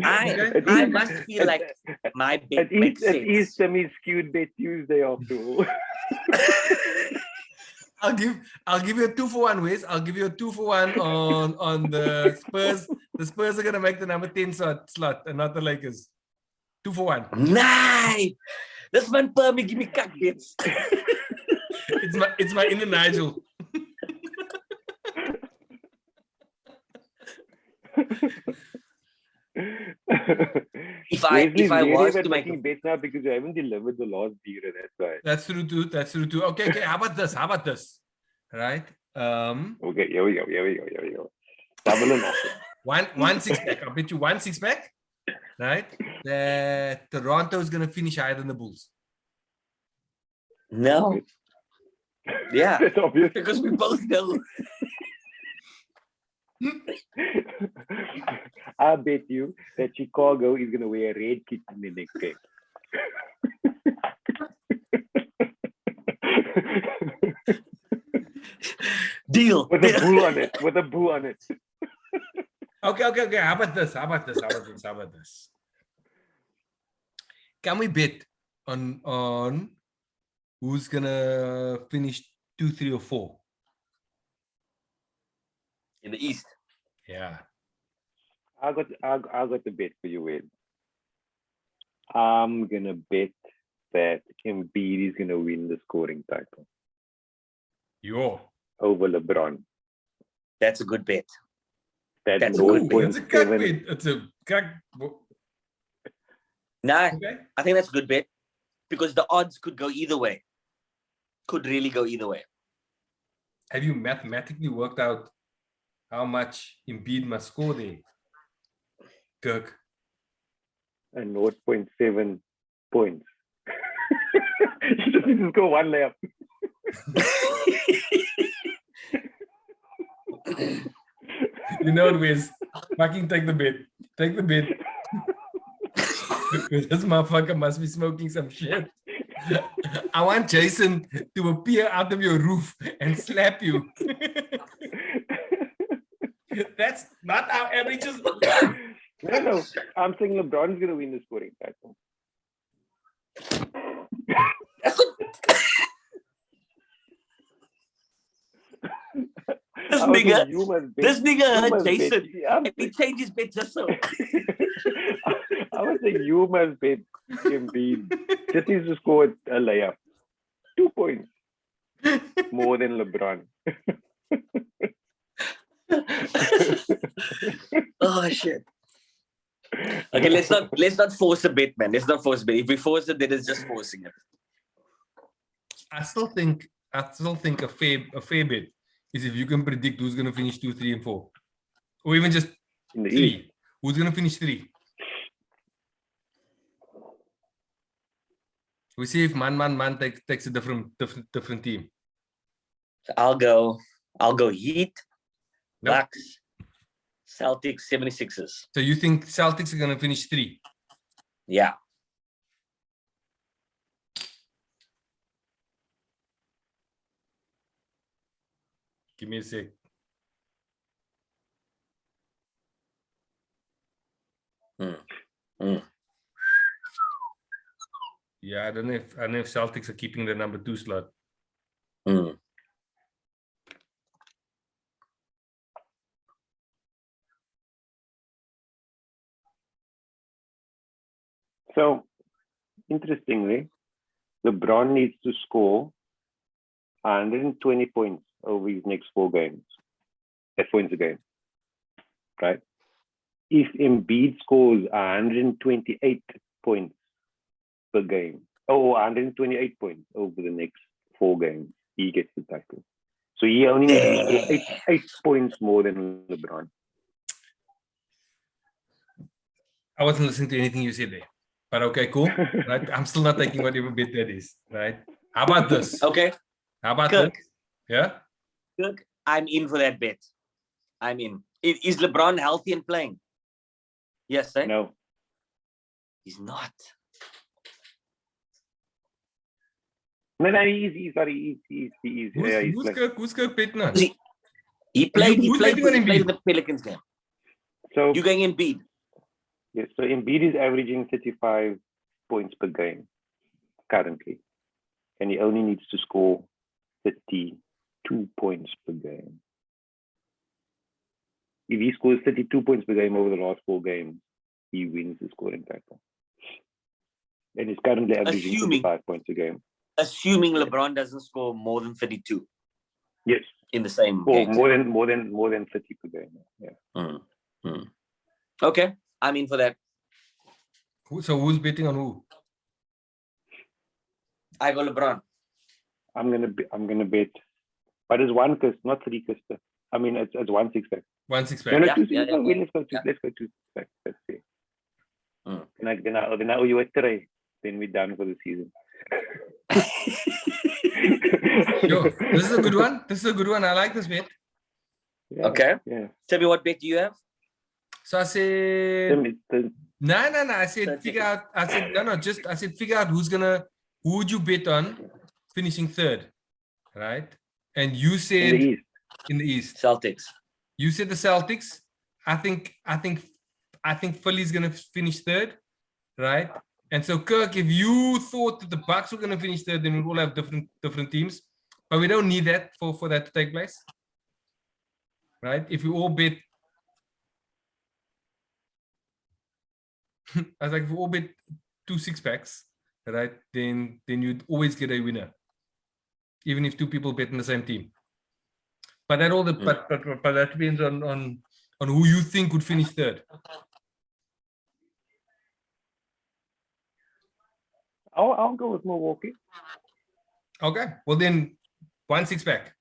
I must feel like my bet at makes East, sense. at East, is skewed bet Tuesday after all. I'll give you a 2-for-1, Wiz. I'll give you a 2-for-1 on the Spurs. The Spurs are gonna make the number 10 slot and not the Lakers. 2-for-1. Nah, this man per me give me cut bits. It's my inner Nigel. If I was to make making bets now because you haven't delivered the last beer, that's why. That's true too. Okay. How about this? Right? Okay, here we go. Double and nothing. One 6-pack. I'll bet you 1 6-pack. Right? That Toronto is gonna finish higher than the Bulls. No. Yeah, That's obvious. because we both know. I bet you that Chicago is going to wear a red kit in the next game. Deal. With a bull on it. Okay. How about this? Can we bet on who's gonna finish 2, 3, or 4? In the East. Yeah. I got the bet for you, Wade. I'm gonna bet that Embiid is gonna win the scoring title over LeBron. That's a good bet. That's a good bet. It's a cut 0.7. bet. It's a cut. Nah, Okay. I think that's a good bet because the odds could go either way. Could really go either way. Have you mathematically worked out how much Embiid must score there, Kirk? And 0.7 points. You just need to score one layup. You know what, Wiz? Fucking take the bet. Take the bet. This motherfucker must be smoking some shit. I want Jason to appear out of your roof and slap you. That's not how averages look. No. I'm saying LeBron's gonna win the scoring title. This I was nigga, like, you must bet. this nigga You heard must bet. Jason I'm and he changed his bet just so. I was saying you must bet Embiid. Just needs to score a layup. 2 points more than LeBron. Oh shit. Okay, let's not force a bet, man. Let's not force a bet. If we force it, then it's just forcing it. I still think a fair bet is if you can predict who's gonna finish 2, 3, and 4. Or even just In the 3. East. Who's gonna finish 3? We see if man takes a different team. So I'll go Heat, Nope. Bucks, Celtics, 76ers. So you think Celtics are gonna finish 3? Yeah. Give me a sec. Yeah, I don't know if Celtics are keeping the number 2 slot. Mm. So, interestingly, LeBron needs to score 120 points over his next 4 games. That's points a game, right? If Embiid scores 128 points per game 128 points over the next 4 games. He gets the title. So he only needs to score 8 points more than LeBron. I wasn't listening to anything you said there. But okay, cool. Right? I'm still not taking whatever bet that is. Right? How about this? Okay, How about Kirk. this? Yeah? Kirk, I'm in for that bet. I'm in. Is LeBron healthy and playing? Yes, eh? No. He's not. No, he's sorry. He's Who's, he's who's like, Kirk? Who's Kirk betting on? He played. He who's played. betting on He played Embiid? in the Pelicans game. so You going in Embiid? yes, so Embiid is averaging 35 points per game currently, and he only needs to score 32 points per game. If he scores 32 points per game over the last 4 games, he wins the scoring title. And he's currently averaging Assuming- 35 points a game. Assuming LeBron doesn't score more than 32 Yes, in the same or game. more than 30 per game. Yeah. Okay, I'm in for that. So who's betting on who? I go LeBron. I'm gonna bet, but it's 1 kiss, not 3 kiss. I mean, it's 1 6 pack. 1 6 No, pack. no, Yeah, 2 yeah, 6 pack. yeah. Wait, let's go 2. Yeah. Let's go 2 6 pack. Let's see. Mm. Then I owe you a tray. Then we're done for the season. Yo, this is a good one. This is a good one. I like this bet. Yeah, Okay. Yeah. Tell me what bet do you have? So I said, The- no. I said, That's figure it. out. I said, no. I said, figure out who would you bet on finishing third, right? And you in said the East. in the East. Celtics. You said the Celtics. I think Philly's gonna finish third, right? And so Kirk, if you thought that the Bucks were gonna finish third, then we all have different teams. But we don't need that for that to take place. Right? If we all bet I was like, if we all bet 2 6 packs, right? Then you'd always get a winner. Even if 2 people bet in the same team. But that all but that depends on who you think would finish third. I'll go with Milwaukee Okay. Well then 1 6 pack.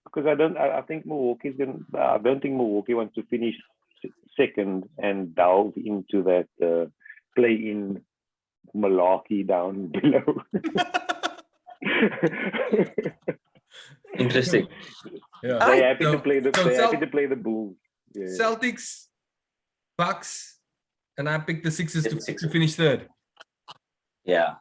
because I think Milwaukee's gonna. I don't think Milwaukee wants to finish second and delve into that play-in malarkey down below. Interesting. Yeah. They're happy So- to play the. so They're Cel- happy to play the Bulls. Yeah. Celtics, Bucks, and I picked the Sixers Yeah, to, the Sixers. to finish third. Yeah.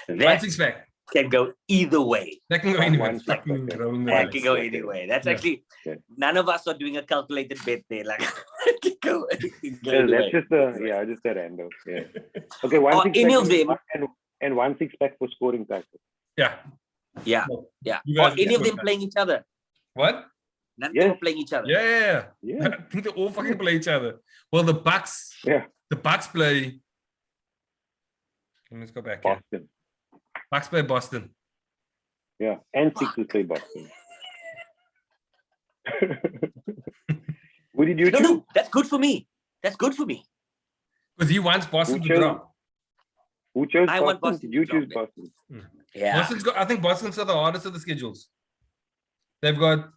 1 That 6 pack. can go either way. That can go One- anywhere. one 6 Fucking pack, rolling the That dice. can go anyway. That's Yeah. actually Yeah. none of us are doing a calculated bet there. Like it can go, it can go Yeah, either that's way. just a random. Yeah. Okay, 1 Are 6 any pack of them- and 1 6 pack for scoring title. Yeah. Yeah, No. yeah. You Are guys any of can them go playing each other? What? None of Yes. them are playing each other. Yeah. Yeah. I think they all fucking play each other. Well, the Bucks. Yeah. The Bucks play. Let's go back here. Boston. Bucks play Boston. Yeah, and Sixers play Boston. What did you choose? No, that's good for me. That's good for me. Because he wants Boston Who to chose- drop. Who chose I Boston? want Boston Did you to drop choose it. Boston? Yeah. Boston's got, I think Boston's got the hardest of the schedules. They've got,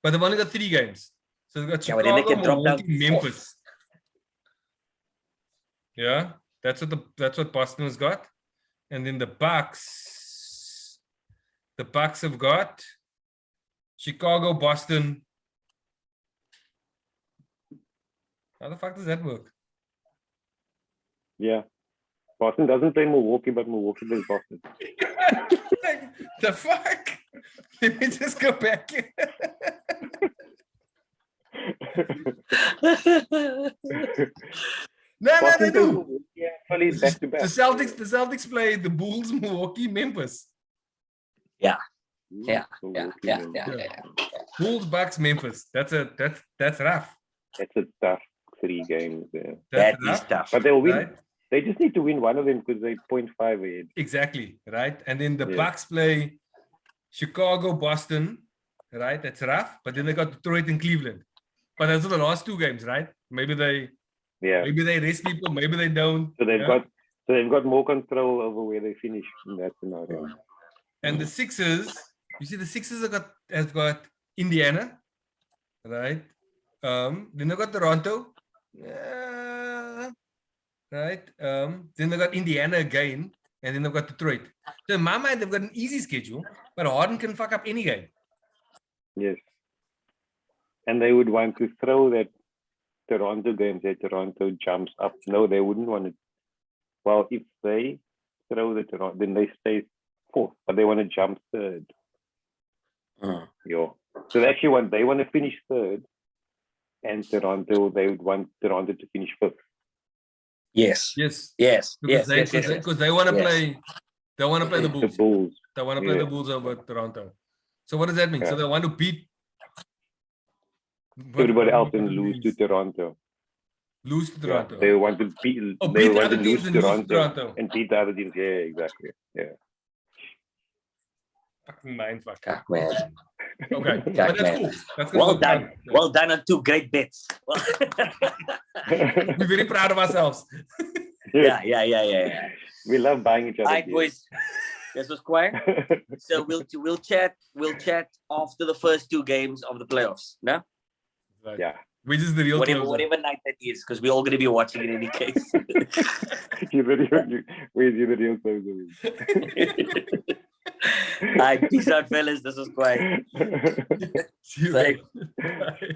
but they've only got 3 games. So they've got Yeah, but then they Chicago, can drop down Milwaukee, to Memphis. Yeah, that's what Boston has got. And then the Bucks have got Chicago, Boston. How the fuck does that work? Yeah. Boston doesn't play Milwaukee, but Milwaukee plays Boston. Like, the fuck? Let me just go back. No, Boston they plays do. Milwaukee and Philly back to The back. Celtics play the Bulls, Milwaukee, Memphis. Yeah. Milwaukee Yeah. wins. Bulls, Bucks, Memphis. That's rough. That's a tough 3 games there. That That's is rough, tough. But they'll win. right? They just need to win one of them because they're 0.5 ahead. Exactly, right? And then the Yeah. Bucks play Chicago, Boston, right? That's rough. But then they got Detroit and Cleveland. But those are the last 2 games, right? Maybe they Yeah. rest people, maybe they don't. So they've yeah? got So they've got more control over where they finish in that scenario. And the Sixers, you see, the Sixers have got Indiana, right? Then they've got Toronto, right? Then they've got Indiana again, and then they've got Detroit. So in my mind, they've got an easy schedule, but Harden can fuck up any game. Yes. And they would want to throw that Toronto game, that Toronto jumps up. No, they wouldn't want it. Well, if they throw the Toronto, then they stay fourth, but they want to jump third. Yeah. So they actually want to finish third, and Toronto, they would want Toronto to finish fifth. Yes. Yes. Yes. Because Yes. because they want to Yes. play. They want to play the The Bulls. Bulls. They want to play Yeah. the Bulls over Toronto. So what does that mean? So Yeah. they want to beat Everybody else what and it lose to means. Toronto. Lose to Yeah. Toronto. They want to beat. Oh, They beat the want other to teams lose and lose to Toronto Toronto. and beat the other teams. Yeah, exactly. Yeah. Fucking mindfuck. Kak, man. Okay, but Kak, that's man. cool. That's gonna Well work done. fine. Well done on two great bets. Well, We're very proud of ourselves. yeah. We love buying each other. All right, beers. boys. This was quiet. So we'll chat after the first two games of the playoffs. No? Right. Yeah. Which is the real closer. Whatever night that is, because we're all gonna be watching in any case. You're the real closer. All right, peace out, fellas. This was quiet. See you Bye. later. Bye.